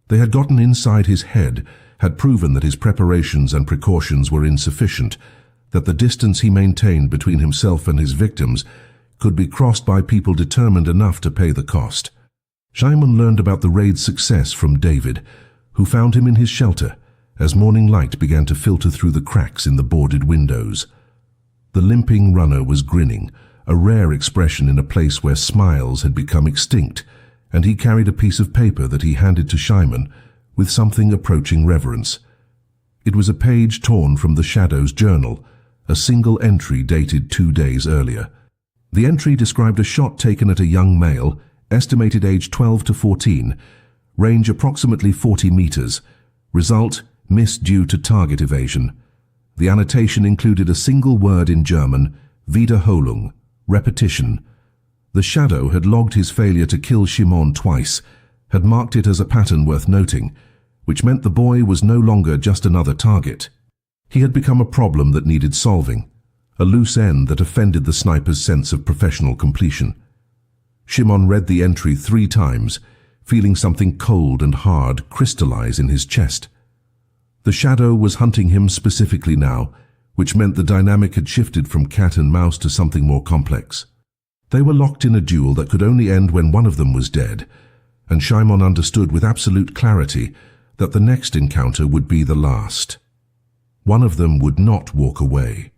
They had gotten inside his head, had proven that his preparations and precautions were insufficient, that the distance he maintained between himself and his victims could be crossed by people determined enough to pay the cost. Shimon learned about the raid's success from David, who found him in his shelter as morning light began to filter through the cracks in the boarded windows. The limping runner was grinning, a rare expression in a place where smiles had become extinct, and he carried a piece of paper that he handed to Shimon with something approaching reverence. It was a page torn from the Shadow's journal, a single entry dated 2 days earlier. The entry described a shot taken at a young male, estimated age 12 to 14, range approximately 40 meters. Result, miss due to target evasion. The annotation included a single word in German, Wiederholung, repetition. The Shadow had logged his failure to kill Shimon twice, had marked it as a pattern worth noting, which meant the boy was no longer just another target. He had become a problem that needed solving, a loose end that offended the sniper's sense of professional completion. Shimon read the entry 3 times, feeling something cold and hard crystallize in his chest. The shadow was hunting him specifically now, which meant the dynamic had shifted from cat and mouse to something more complex. They were locked in a duel that could only end when one of them was dead, and Shimon understood with absolute clarity that the next encounter would be the last. One of them would not walk away.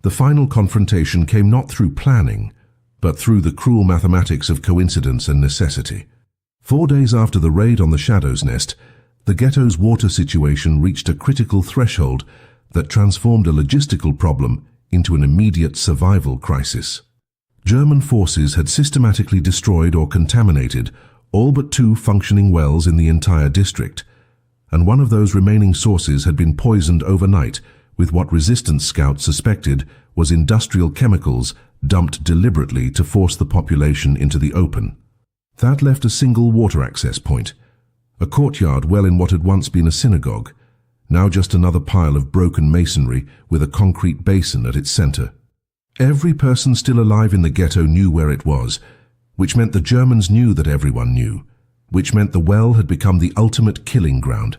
The final confrontation came not through planning, but through the cruel mathematics of coincidence and necessity. 4 days after the raid on the Shadow's Nest, the ghetto's water situation reached a critical threshold that transformed a logistical problem into an immediate survival crisis. German forces had systematically destroyed or contaminated all but 2 functioning wells in the entire district, and one of those remaining sources had been poisoned overnight with what resistance scouts suspected was industrial chemicals dumped deliberately to force the population into the open. That left a single water access point, a courtyard well in what had once been a synagogue, now just another pile of broken masonry with a concrete basin at its center. Every person still alive in the ghetto knew where it was, which meant the Germans knew that everyone knew, which meant the well had become the ultimate killing ground,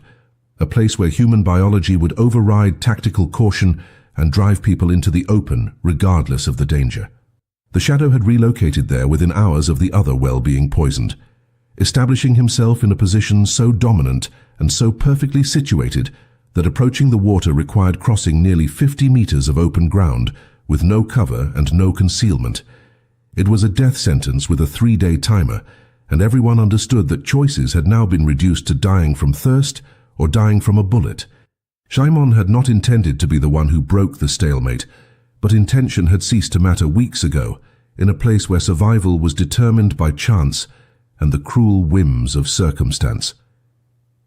a place where human biology would override tactical caution and drive people into the open regardless of the danger. The Shadow had relocated there within hours of the other well being poisoned, establishing himself in a position so dominant and so perfectly situated that approaching the water required crossing nearly 50 meters of open ground with no cover and no concealment. It was a death sentence with a 3-day timer, and everyone understood that choices had now been reduced to dying from thirst or dying from a bullet. Shimon had not intended to be the one who broke the stalemate, but intention had ceased to matter weeks ago in a place where survival was determined by chance and the cruel whims of circumstance.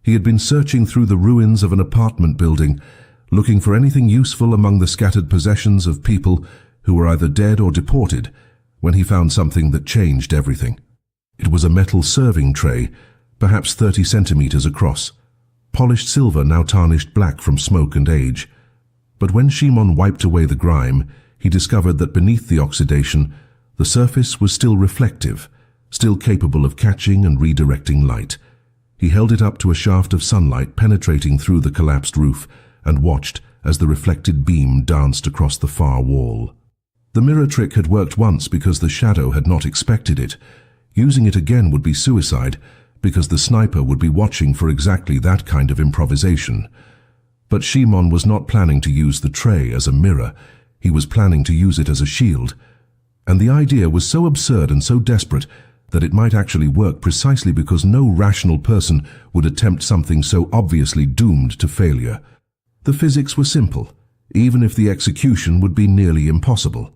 He had been searching through the ruins of an apartment building, looking for anything useful among the scattered possessions of people who were either dead or deported, when he found something that changed everything. It was a metal serving tray, perhaps 30 centimeters across, polished silver now tarnished black from smoke and age. But when Shimon wiped away the grime, he discovered that beneath the oxidation, the surface was still reflective, still capable of catching and redirecting light. He held it up to a shaft of sunlight penetrating through the collapsed roof and watched as the reflected beam danced across the far wall. The mirror trick had worked once because the Shadow had not expected it. Using it again would be suicide because the sniper would be watching for exactly that kind of improvisation. But Shimon was not planning to use the tray as a mirror. He was planning to use it as a shield. And the idea was so absurd and so desperate that it might actually work precisely because no rational person would attempt something so obviously doomed to failure. The physics were simple, even if the execution would be nearly impossible.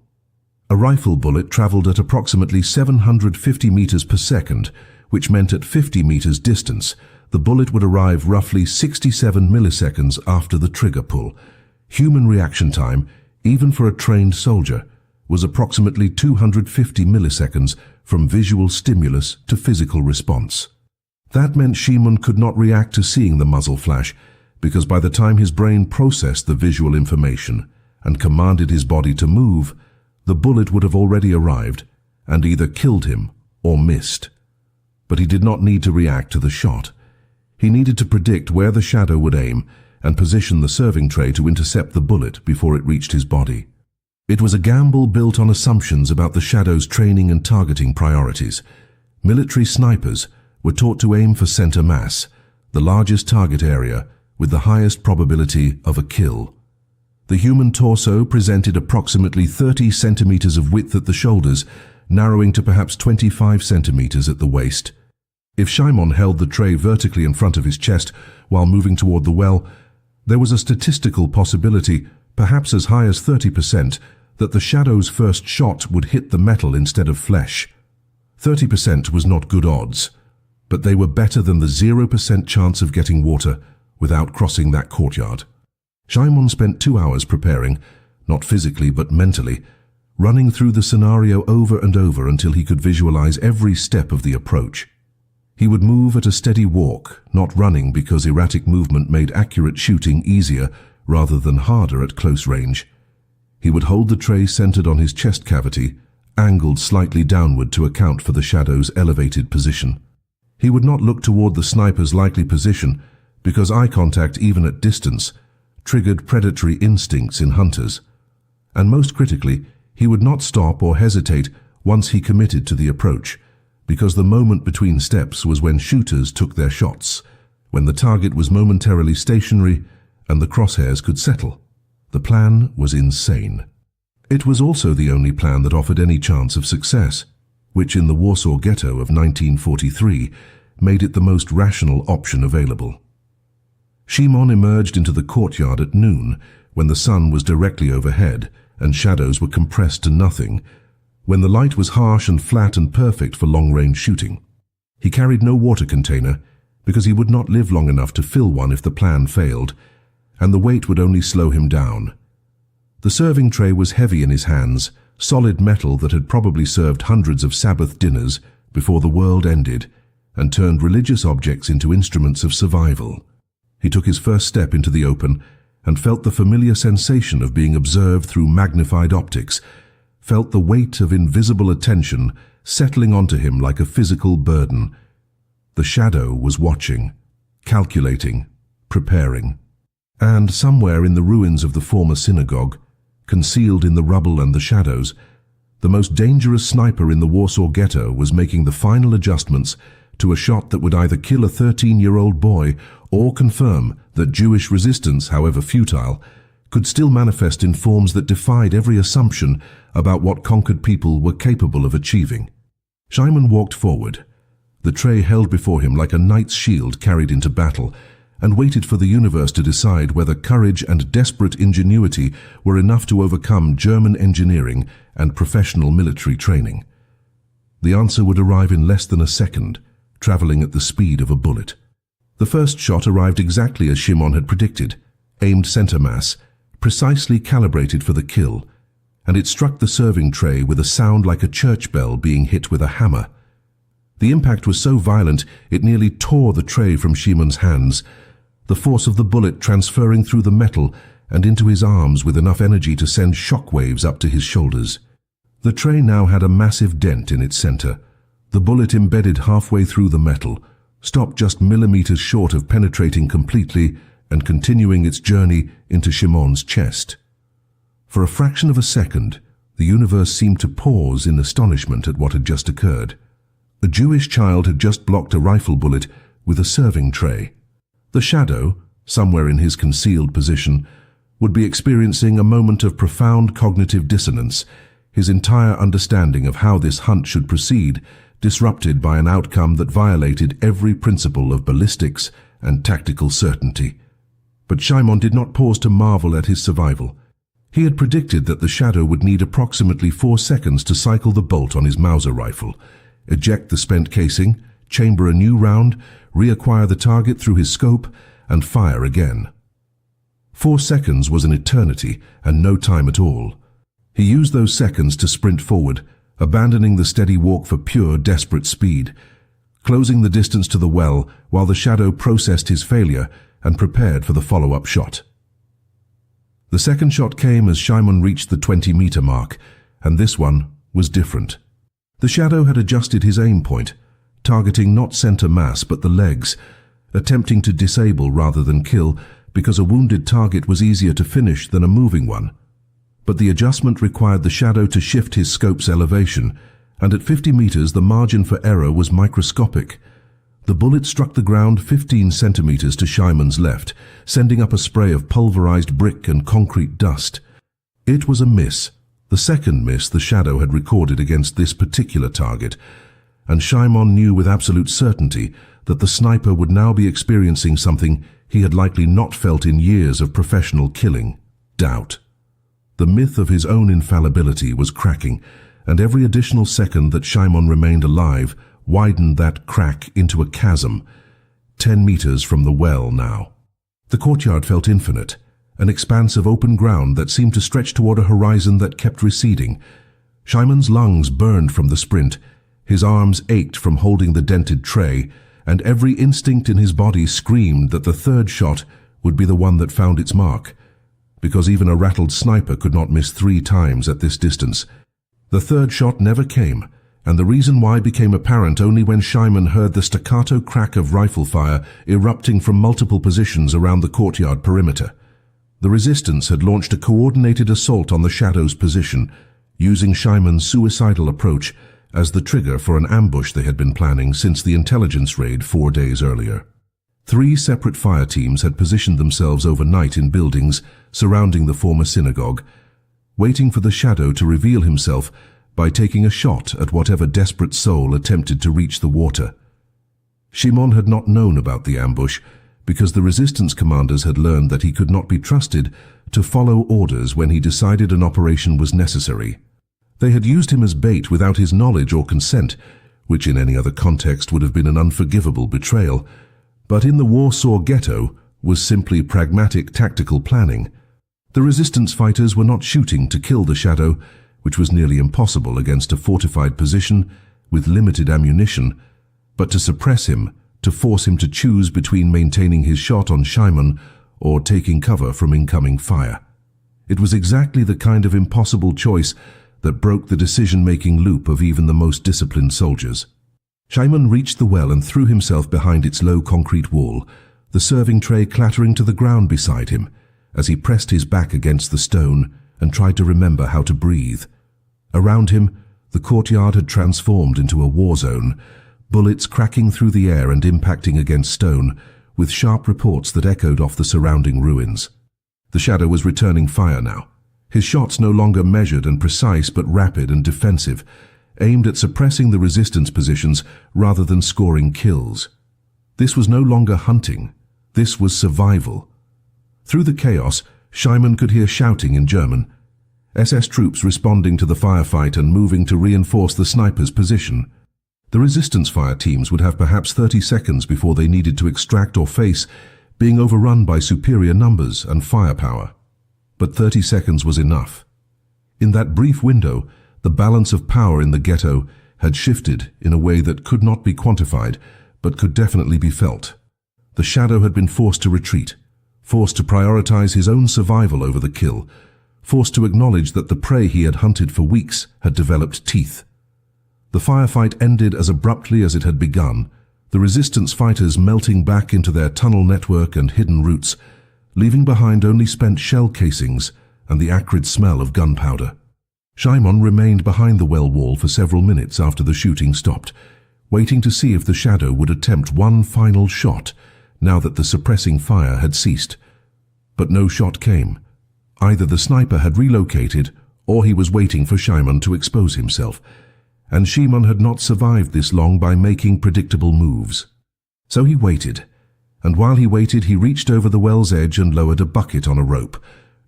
A rifle bullet traveled at approximately 750 meters per second, which meant at 50 meters distance, the bullet would arrive roughly 67 milliseconds after the trigger pull. Human reaction time, even for a trained soldier, was approximately 250 milliseconds from visual stimulus to physical response. That meant Shimon could not react to seeing the muzzle flash, because by the time his brain processed the visual information and commanded his body to move, the bullet would have already arrived and either killed him or missed. But he did not need to react to the shot. He needed to predict where the Shadow would aim and position the serving tray to intercept the bullet before it reached his body. It was a gamble built on assumptions about the Shadow's training and targeting priorities. Military snipers were taught to aim for center mass, the largest target area with the highest probability of a kill. The human torso presented approximately 30 centimeters of width at the shoulders, narrowing to perhaps 25 centimeters at the waist. If Shimon held the tray vertically in front of his chest while moving toward the well, there was a statistical possibility, perhaps as high as 30%, that the Shadow's first shot would hit the metal instead of flesh. 30% was not good odds, but they were better than the 0% chance of getting water without crossing that courtyard. Shimon spent 2 hours preparing, not physically but mentally, running through the scenario over and over until he could visualize every step of the approach. He would move at a steady walk, not running because erratic movement made accurate shooting easier rather than harder at close range. He would hold the tray centered on his chest cavity, angled slightly downward to account for the Shadow's elevated position. He would not look toward the sniper's likely position, because eye contact, even at distance, triggered predatory instincts in hunters. And most critically, he would not stop or hesitate once he committed to the approach, because the moment between steps was when shooters took their shots, when the target was momentarily stationary and the crosshairs could settle. The plan was insane. It was also the only plan that offered any chance of success, which in the Warsaw Ghetto of 1943 made it the most rational option available. Szymon emerged into the courtyard at noon, when the sun was directly overhead and shadows were compressed to nothing, when the light was harsh and flat and perfect for long-range shooting. He carried no water container, because he would not live long enough to fill one if the plan failed, and the weight would only slow him down. The serving tray was heavy in his hands, solid metal that had probably served hundreds of Sabbath dinners before the world ended, and turned religious objects into instruments of survival. He took his first step into the open and felt the familiar sensation of being observed through magnified optics, felt the weight of invisible attention settling onto him like a physical burden. The shadow was watching, calculating, preparing. And somewhere in the ruins of the former synagogue, concealed in the rubble and the shadows, the most dangerous sniper in the Warsaw Ghetto was making the final adjustments to a shot that would either kill a 13-year-old boy or confirm that Jewish resistance, however futile, could still manifest in forms that defied every assumption about what conquered people were capable of achieving. Szymon walked forward, the tray held before him like a knight's shield carried into battle, and waited for the universe to decide whether courage and desperate ingenuity were enough to overcome German engineering and professional military training. The answer would arrive in less than a second, traveling at the speed of a bullet. The first shot arrived exactly as Szymon had predicted, aimed center mass, precisely calibrated for the kill, and it struck the serving tray with a sound like a church bell being hit with a hammer. The impact was so violent it nearly tore the tray from Szymon's hands, the force of the bullet transferring through the metal and into his arms with enough energy to send shockwaves up to his shoulders. The tray now had a massive dent in its center. The bullet embedded halfway through the metal, stopped just millimeters short of penetrating completely and continuing its journey into Szymon's chest. For a fraction of a second, the universe seemed to pause in astonishment at what had just occurred. A Jewish child had just blocked a rifle bullet with a serving tray. The shadow, somewhere in his concealed position, would be experiencing a moment of profound cognitive dissonance, his entire understanding of how this hunt should proceed disrupted by an outcome that violated every principle of ballistics and tactical certainty. But Szymon did not pause to marvel at his survival. He had predicted that the shadow would need approximately 4 seconds to cycle the bolt on his Mauser rifle, eject the spent casing, chamber a new round, reacquire the target through his scope, and fire again. 4 seconds was an eternity and no time at all. He used those seconds to sprint forward, abandoning the steady walk for pure, desperate speed, closing the distance to the well while the shadow processed his failure and prepared for the follow-up shot. The second shot came as Szymon reached the 20-meter mark, and this one was different. The shadow had adjusted his aim point, targeting not center mass but the legs, attempting to disable rather than kill because a wounded target was easier to finish than a moving one. But the adjustment required the shadow to shift his scope's elevation, and at 50 meters the margin for error was microscopic. The bullet struck the ground 15 centimeters to Szymon's left, sending up a spray of pulverized brick and concrete dust. It was a miss, the second miss the shadow had recorded against this particular target, and Szymon knew with absolute certainty that the sniper would now be experiencing something he had likely not felt in years of professional killing: doubt. The myth of his own infallibility was cracking, and every additional second that Szymon remained alive widened that crack into a chasm, 10 meters from the well now. The courtyard felt infinite, an expanse of open ground that seemed to stretch toward a horizon that kept receding. Szymon's lungs burned from the sprint, his arms ached from holding the dented tray, and every instinct in his body screamed that the third shot would be the one that found its mark, because even a rattled sniper could not miss 3 times at this distance. The third shot never came, and the reason why became apparent only when Shimon heard the staccato crack of rifle fire erupting from multiple positions around the courtyard perimeter. The resistance had launched a coordinated assault on the Shadow's position, using Shimon's suicidal approach as the trigger for an ambush they had been planning since the intelligence raid 4 days earlier. 3 separate fire teams had positioned themselves overnight in buildings surrounding the former synagogue, waiting for the Shadow to reveal himself by taking a shot at whatever desperate soul attempted to reach the water. Shimon had not known about the ambush because the resistance commanders had learned that he could not be trusted to follow orders when he decided an operation was necessary. They had used him as bait without his knowledge or consent, which in any other context would have been an unforgivable betrayal, but in the Warsaw ghetto was simply pragmatic tactical planning. The resistance fighters were not shooting to kill the Shadow, which was nearly impossible against a fortified position with limited ammunition, but to suppress him, to force him to choose between maintaining his shot on Shimon or taking cover from incoming fire. It was exactly the kind of impossible choice that broke the decision-making loop of even the most disciplined soldiers. Shimon reached the well and threw himself behind its low concrete wall, the serving tray clattering to the ground beside him as he pressed his back against the stone and tried to remember how to breathe. Around him, the courtyard had transformed into a war zone, bullets cracking through the air and impacting against stone, with sharp reports that echoed off the surrounding ruins. The Shadow was returning fire now, his shots no longer measured and precise but rapid and defensive, aimed at suppressing the resistance positions rather than scoring kills. This was no longer hunting, this was survival. Through the chaos, Shimon could hear shouting in German, SS troops responding to the firefight and moving to reinforce the sniper's position. The resistance fire teams would have perhaps 30 seconds before they needed to extract or face being overrun by superior numbers and firepower. But 30 seconds was enough. In that brief window, the balance of power in the ghetto had shifted in a way that could not be quantified, but could definitely be felt. The Shadow had been forced to retreat, forced to prioritize his own survival over the kill, forced to acknowledge that the prey he had hunted for weeks had developed teeth. The firefight ended as abruptly as it had begun, the resistance fighters melting back into their tunnel network and hidden routes, leaving behind only spent shell casings and the acrid smell of gunpowder. Shimon remained behind the well wall for several minutes after the shooting stopped, waiting to see if the Shadow would attempt one final shot now that the suppressing fire had ceased. But no shot came. Either the sniper had relocated or he was waiting for Shimon to expose himself, and Shimon had not survived this long by making predictable moves. So he waited, and while he waited he reached over the well's edge and lowered a bucket on a rope,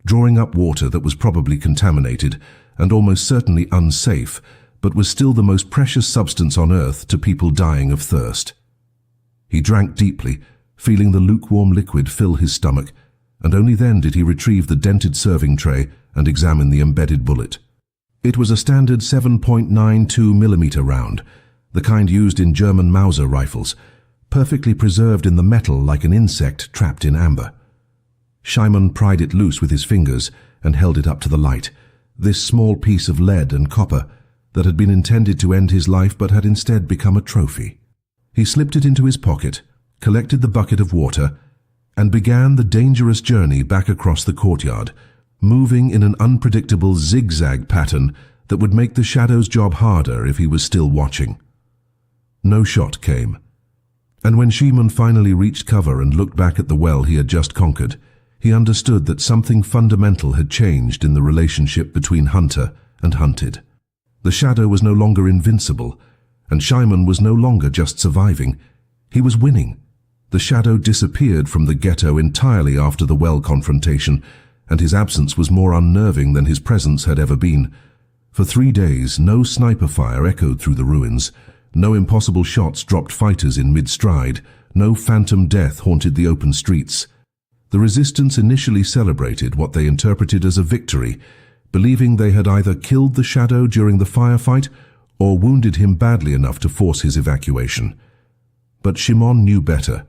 drawing up water that was probably contaminated and almost certainly unsafe, but was still the most precious substance on earth to people dying of thirst. He drank deeply, feeling the lukewarm liquid fill his stomach, and only then did he retrieve the dented serving tray and examine the embedded bullet. It was a standard 7.92mm round, the kind used in German Mauser rifles, perfectly preserved in the metal like an insect trapped in amber. Shimon pried it loose with his fingers and held it up to the light, this small piece of lead and copper that had been intended to end his life but had instead become a trophy. He slipped it into his pocket, collected the bucket of water, and began the dangerous journey back across the courtyard, moving in an unpredictable zigzag pattern that would make the Shadow's job harder if he was still watching. No shot came, and when Shimon finally reached cover and looked back at the well he had just conquered, he understood that something fundamental had changed in the relationship between hunter and hunted. The Shadow was no longer invincible, and Shimon was no longer just surviving. He was winning. The Shadow disappeared from the ghetto entirely after the well confrontation, and his absence was more unnerving than his presence had ever been. For 3 days, no sniper fire echoed through the ruins, no impossible shots dropped fighters in mid-stride, no phantom death haunted the open streets. The resistance initially celebrated what they interpreted as a victory, believing they had either killed the Shadow during the firefight or wounded him badly enough to force his evacuation. But Shimon knew better.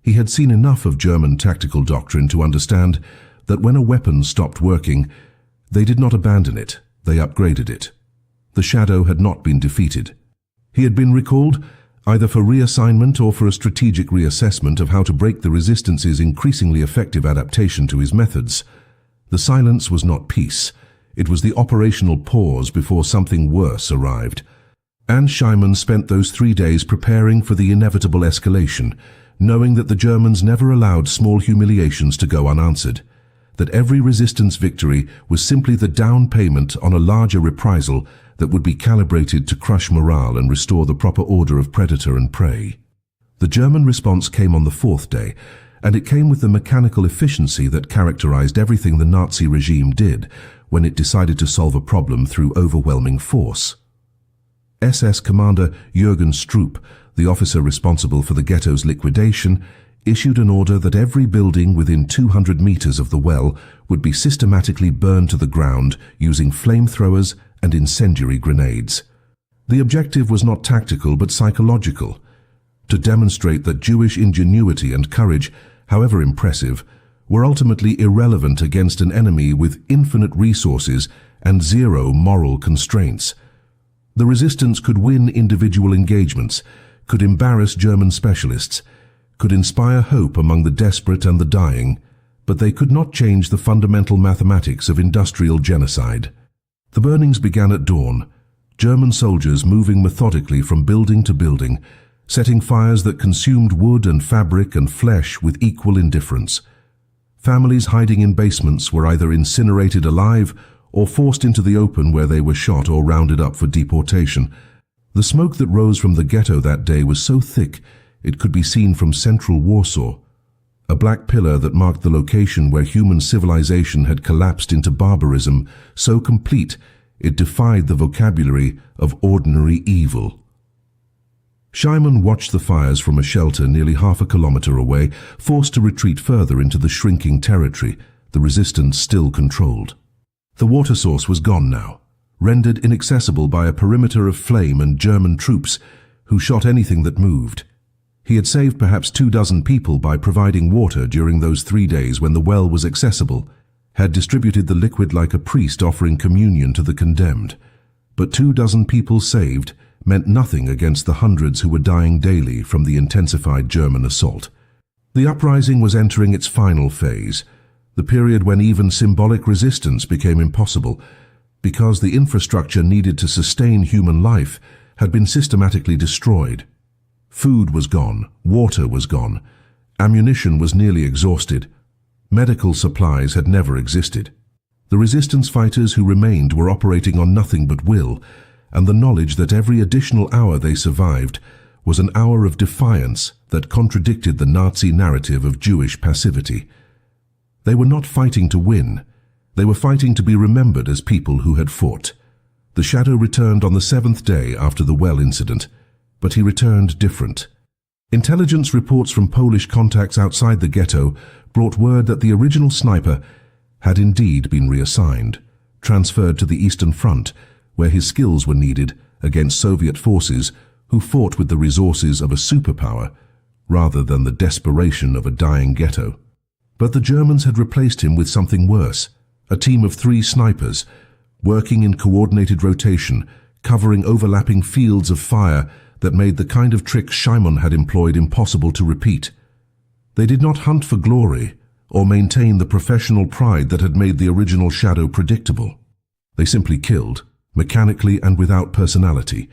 He had seen enough of German tactical doctrine to understand that when a weapon stopped working, they did not abandon it, they upgraded it. The Shadow had not been defeated. He had been recalled, either for reassignment or for a strategic reassessment of how to break the Resistance's increasingly effective adaptation to his methods. The silence was not peace. It was the operational pause before something worse arrived. And Szymon spent those 3 days preparing for the inevitable escalation, knowing that the Germans never allowed small humiliations to go unanswered, that every resistance victory was simply the down payment on a larger reprisal that would be calibrated to crush morale and restore the proper order of predator and prey. The German response came on the 4th day, and it came with the mechanical efficiency that characterized everything the Nazi regime did when it decided to solve a problem through overwhelming force. SS Commander Jürgen Stroop, the officer responsible for the ghetto's liquidation, issued an order that every building within 200 meters of the well would be systematically burned to the ground using flamethrowers and incendiary grenades. The objective was not tactical but psychological, to demonstrate that Jewish ingenuity and courage, however impressive, were ultimately irrelevant against an enemy with infinite resources and zero moral constraints. The resistance could win individual engagements, could embarrass German specialists, could inspire hope among the desperate and the dying, but they could not change the fundamental mathematics of industrial genocide. The burnings began at dawn, German soldiers moving methodically from building to building, setting fires that consumed wood and fabric and flesh with equal indifference. Families hiding in basements were either incinerated alive or forced into the open where they were shot or rounded up for deportation. The smoke that rose from the ghetto that day was so thick it could be seen from central Warsaw, a black pillar that marked the location where human civilization had collapsed into barbarism, so complete it defied the vocabulary of ordinary evil. Szymon watched the fires from a shelter nearly half a kilometer away, forced to retreat further into the shrinking territory the resistance still controlled. The water source was gone now, rendered inaccessible by a perimeter of flame and German troops who shot anything that moved. He had saved perhaps 24 people by providing water during those 3 days when the well was accessible, had distributed the liquid like a priest offering communion to the condemned. But 24 people saved meant nothing against the hundreds who were dying daily from the intensified German assault. The uprising was entering its final phase, the period when even symbolic resistance became impossible, because the infrastructure needed to sustain human life had been systematically destroyed. Food was gone, water was gone, ammunition was nearly exhausted, medical supplies had never existed. The resistance fighters who remained were operating on nothing but will, and the knowledge that every additional hour they survived was an hour of defiance that contradicted the Nazi narrative of Jewish passivity. They were not fighting to win, they were fighting to be remembered as people who had fought. The Shadow returned on the 7th day after the well incident, but he returned different. Intelligence reports from Polish contacts outside the ghetto brought word that the original sniper had indeed been reassigned, transferred to the Eastern Front, where his skills were needed against Soviet forces who fought with the resources of a superpower rather than the desperation of a dying ghetto. But the Germans had replaced him with something worse, a team of 3 snipers, working in coordinated rotation, covering overlapping fields of fire that made the kind of tricks Szymon had employed impossible to repeat. They did not hunt for glory or maintain the professional pride that had made the original Shadow predictable. They simply killed, mechanically and without personality,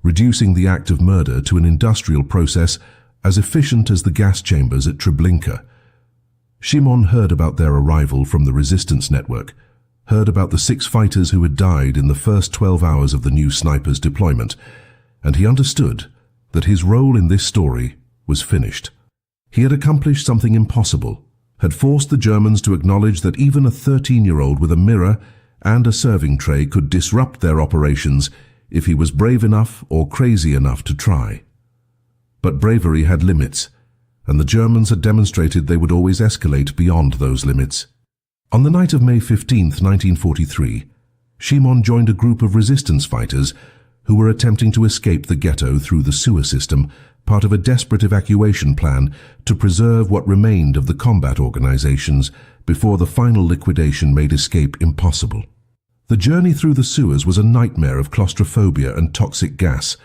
reducing the act of murder to an industrial process as efficient as the gas chambers at Treblinka. Szymon heard about their arrival from the resistance network, heard about the 6 fighters who had died in the first 12 hours of the new sniper's deployment, and he understood that his role in this story was finished. He had accomplished something impossible, had forced the Germans to acknowledge that even a 13-year-old with a mirror and a serving tray could disrupt their operations if he was brave enough or crazy enough to try. But bravery had limits, and the Germans had demonstrated they would always escalate beyond those limits. On the night of May 15, 1943, Szymon joined a group of resistance fighters who were attempting to escape the ghetto through the sewer system, part of a desperate evacuation plan to preserve what remained of the combat organizations before the final liquidation made escape impossible. The journey through the sewers was a nightmare of claustrophobia and toxic gas,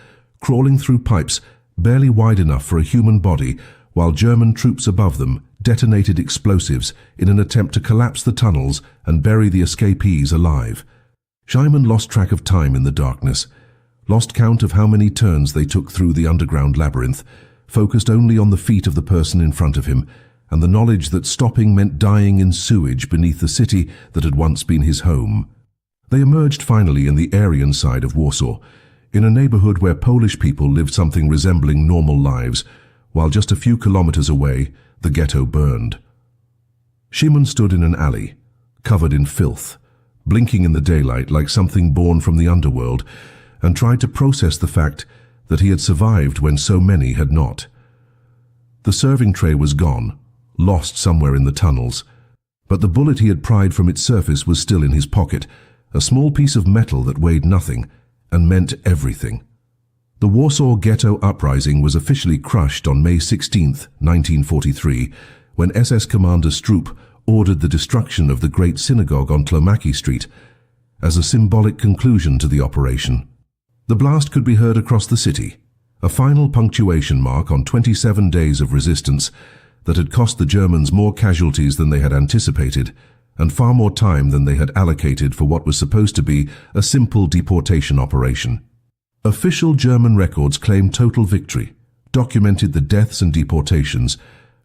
crawling through pipes barely wide enough for a human body, while German troops above them detonated explosives in an attempt to collapse the tunnels and bury the escapees alive. Szymon lost track of time in the darkness, lost count of how many turns they took through the underground labyrinth, focused only on the feet of the person in front of him, and the knowledge that stopping meant dying in sewage beneath the city that had once been his home. They emerged finally in the Aryan side of Warsaw, in a neighborhood where Polish people lived something resembling normal lives, while just a few kilometers away, the ghetto burned. Szymon stood in an alley, covered in filth, blinking in the daylight like something born from the underworld, and tried to process the fact that he had survived when so many had not. The serving tray was gone, lost somewhere in the tunnels, but the bullet he had pried from its surface was still in his pocket, a small piece of metal that weighed nothing and meant everything. The Warsaw Ghetto Uprising was officially crushed on May 16, 1943, when SS Commander Stroop ordered the destruction of the Great Synagogue on Tlomaki Street as a symbolic conclusion to the operation. The blast could be heard across the city, a final punctuation mark on 27 days of resistance that had cost the Germans more casualties than they had anticipated and far more time than they had allocated for what was supposed to be a simple deportation operation. Official German records claimed total victory, documented the deaths and deportations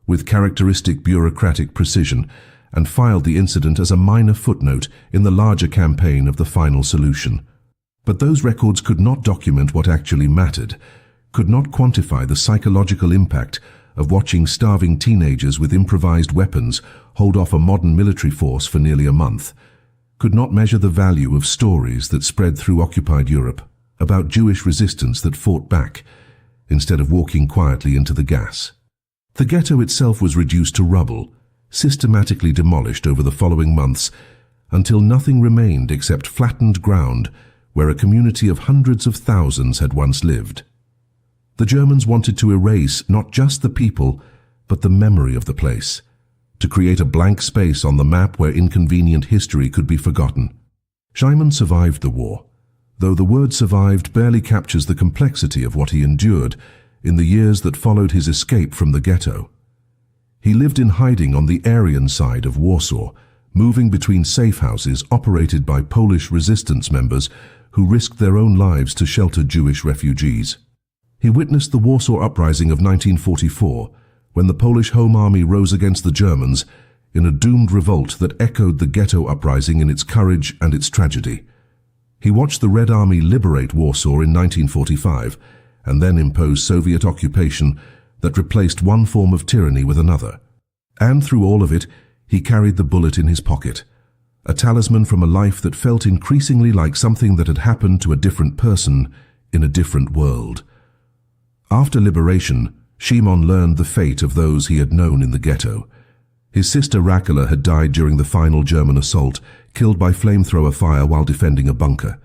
with characteristic bureaucratic precision, and filed the incident as a minor footnote in the larger campaign of the final solution. But those records could not document what actually mattered, could not quantify the psychological impact of watching starving teenagers with improvised weapons hold off a modern military force for nearly a month, could not measure the value of stories that spread through occupied Europe about Jewish resistance that fought back, instead of walking quietly into the gas. The ghetto itself was reduced to rubble, systematically demolished over the following months, until nothing remained except flattened ground where a community of hundreds of thousands had once lived. The Germans wanted to erase not just the people, but the memory of the place, to create a blank space on the map where inconvenient history could be forgotten. Szymon survived the war, though the word survived barely captures the complexity of what he endured in the years that followed his escape from the ghetto. He lived in hiding on the Aryan side of Warsaw, moving between safe houses operated by Polish resistance members who risked their own lives to shelter Jewish refugees. He witnessed the Warsaw Uprising of 1944, when the Polish Home Army rose against the Germans in a doomed revolt that echoed the Ghetto Uprising in its courage and its tragedy. He watched the Red Army liberate Warsaw in 1945 and then impose Soviet occupation that replaced one form of tyranny with another. And through all of it, he carried the bullet in his pocket, a talisman from a life that felt increasingly like something that had happened to a different person in a different world. After liberation, Szymon learned the fate of those he had known in the ghetto. His sister Rakula had died during the final German assault, killed by flamethrower fire while defending a bunker.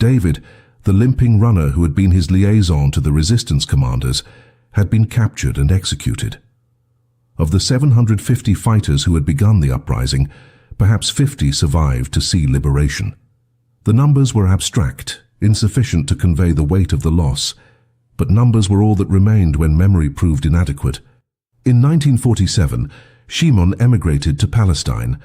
David, the limping runner who had been his liaison to the resistance commanders, had been captured and executed. Of the 750 fighters who had begun the uprising, perhaps 50 survived to see liberation. The numbers were abstract, insufficient to convey the weight of the loss, but numbers were all that remained when memory proved inadequate. In 1947, Szymon emigrated to Palestine,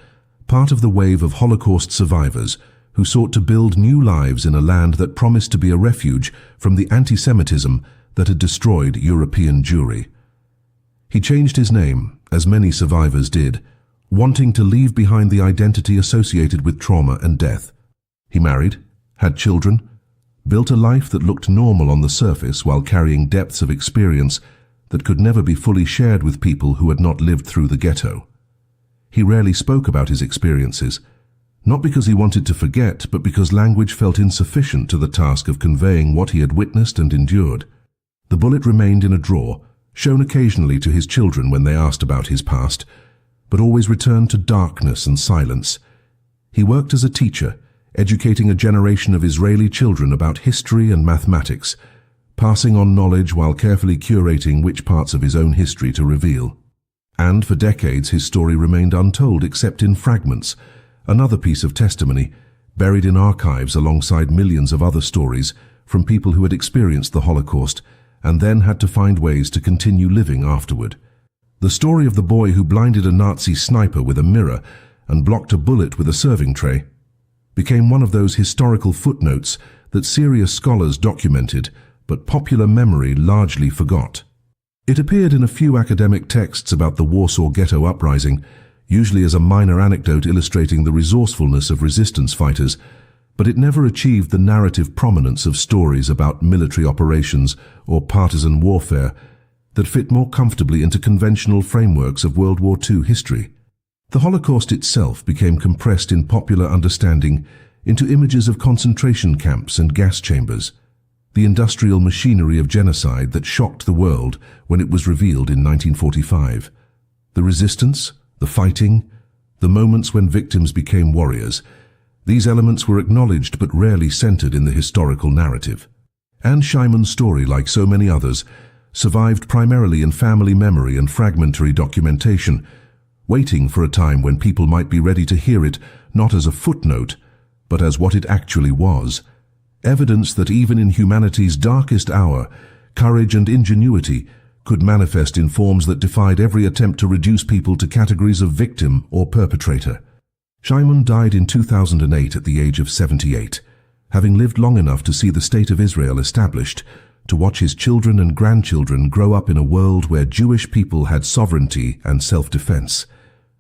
part of the wave of Holocaust survivors who sought to build new lives in a land that promised to be a refuge from the anti-Semitism that had destroyed European Jewry. He changed his name, as many survivors did, wanting to leave behind the identity associated with trauma and death. He married, had children, built a life that looked normal on the surface while carrying depths of experience that could never be fully shared with people who had not lived through the ghetto. He rarely spoke about his experiences, not because he wanted to forget, but because language felt insufficient to the task of conveying what he had witnessed and endured. The bullet remained in a drawer, shown occasionally to his children when they asked about his past, but always returned to darkness and silence. He worked as a teacher, educating a generation of Israeli children about history and mathematics, passing on knowledge while carefully curating which parts of his own history to reveal. And for decades his story remained untold except in fragments, another piece of testimony, buried in archives alongside millions of other stories from people who had experienced the Holocaust and then had to find ways to continue living afterward. The story of the boy who blinded a Nazi sniper with a mirror and blocked a bullet with a serving tray became one of those historical footnotes that serious scholars documented, but popular memory largely forgot. It appeared in a few academic texts about the Warsaw Ghetto uprising, usually as a minor anecdote illustrating the resourcefulness of resistance fighters, but it never achieved the narrative prominence of stories about military operations or partisan warfare that fit more comfortably into conventional frameworks of World War II history. The Holocaust itself became compressed in popular understanding into images of concentration camps and gas chambers, the industrial machinery of genocide that shocked the world when it was revealed in 1945. The resistance, the fighting, the moments when victims became warriors, these elements were acknowledged but rarely centered in the historical narrative. Anne Shyman's story, like so many others, survived primarily in family memory and fragmentary documentation, waiting for a time when people might be ready to hear it not as a footnote, but as what it actually was. Evidence that even in humanity's darkest hour, courage and ingenuity could manifest in forms that defied every attempt to reduce people to categories of victim or perpetrator. Shyman died in 2008 at the age of 78, having lived long enough to see the State of Israel established, to watch his children and grandchildren grow up in a world where Jewish people had sovereignty and self-defense,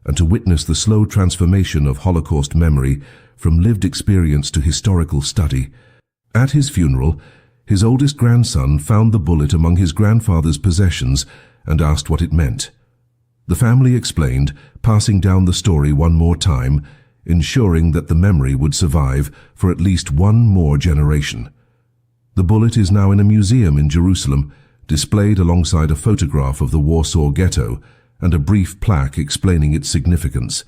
and to witness the slow transformation of Holocaust memory from lived experience to historical study. At his funeral, his oldest grandson found the bullet among his grandfather's possessions and asked what it meant. The family explained, passing down the story one more time, ensuring that the memory would survive for at least one more generation. The bullet is now in a museum in Jerusalem, displayed alongside a photograph of the Warsaw Ghetto and a brief plaque explaining its significance.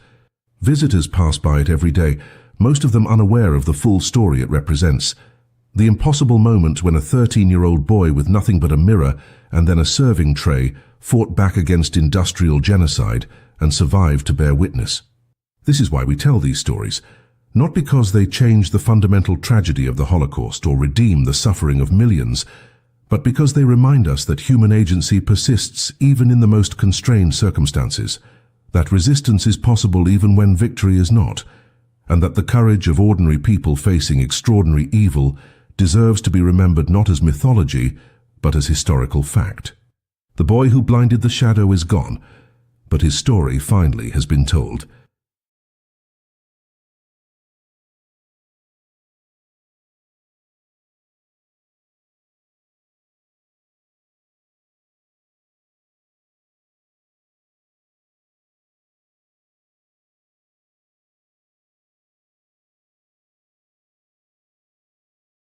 Visitors pass by it every day, most of them unaware of the full story it represents. The impossible moment when a 13-year-old boy with nothing but a mirror and then a serving tray fought back against industrial genocide and survived to bear witness. This is why we tell these stories, not because they change the fundamental tragedy of the Holocaust or redeem the suffering of millions, but because they remind us that human agency persists even in the most constrained circumstances, that resistance is possible even when victory is not, and that the courage of ordinary people facing extraordinary evil deserves to be remembered not as mythology, but as historical fact. The boy who blinded the shadow is gone, but his story finally has been told.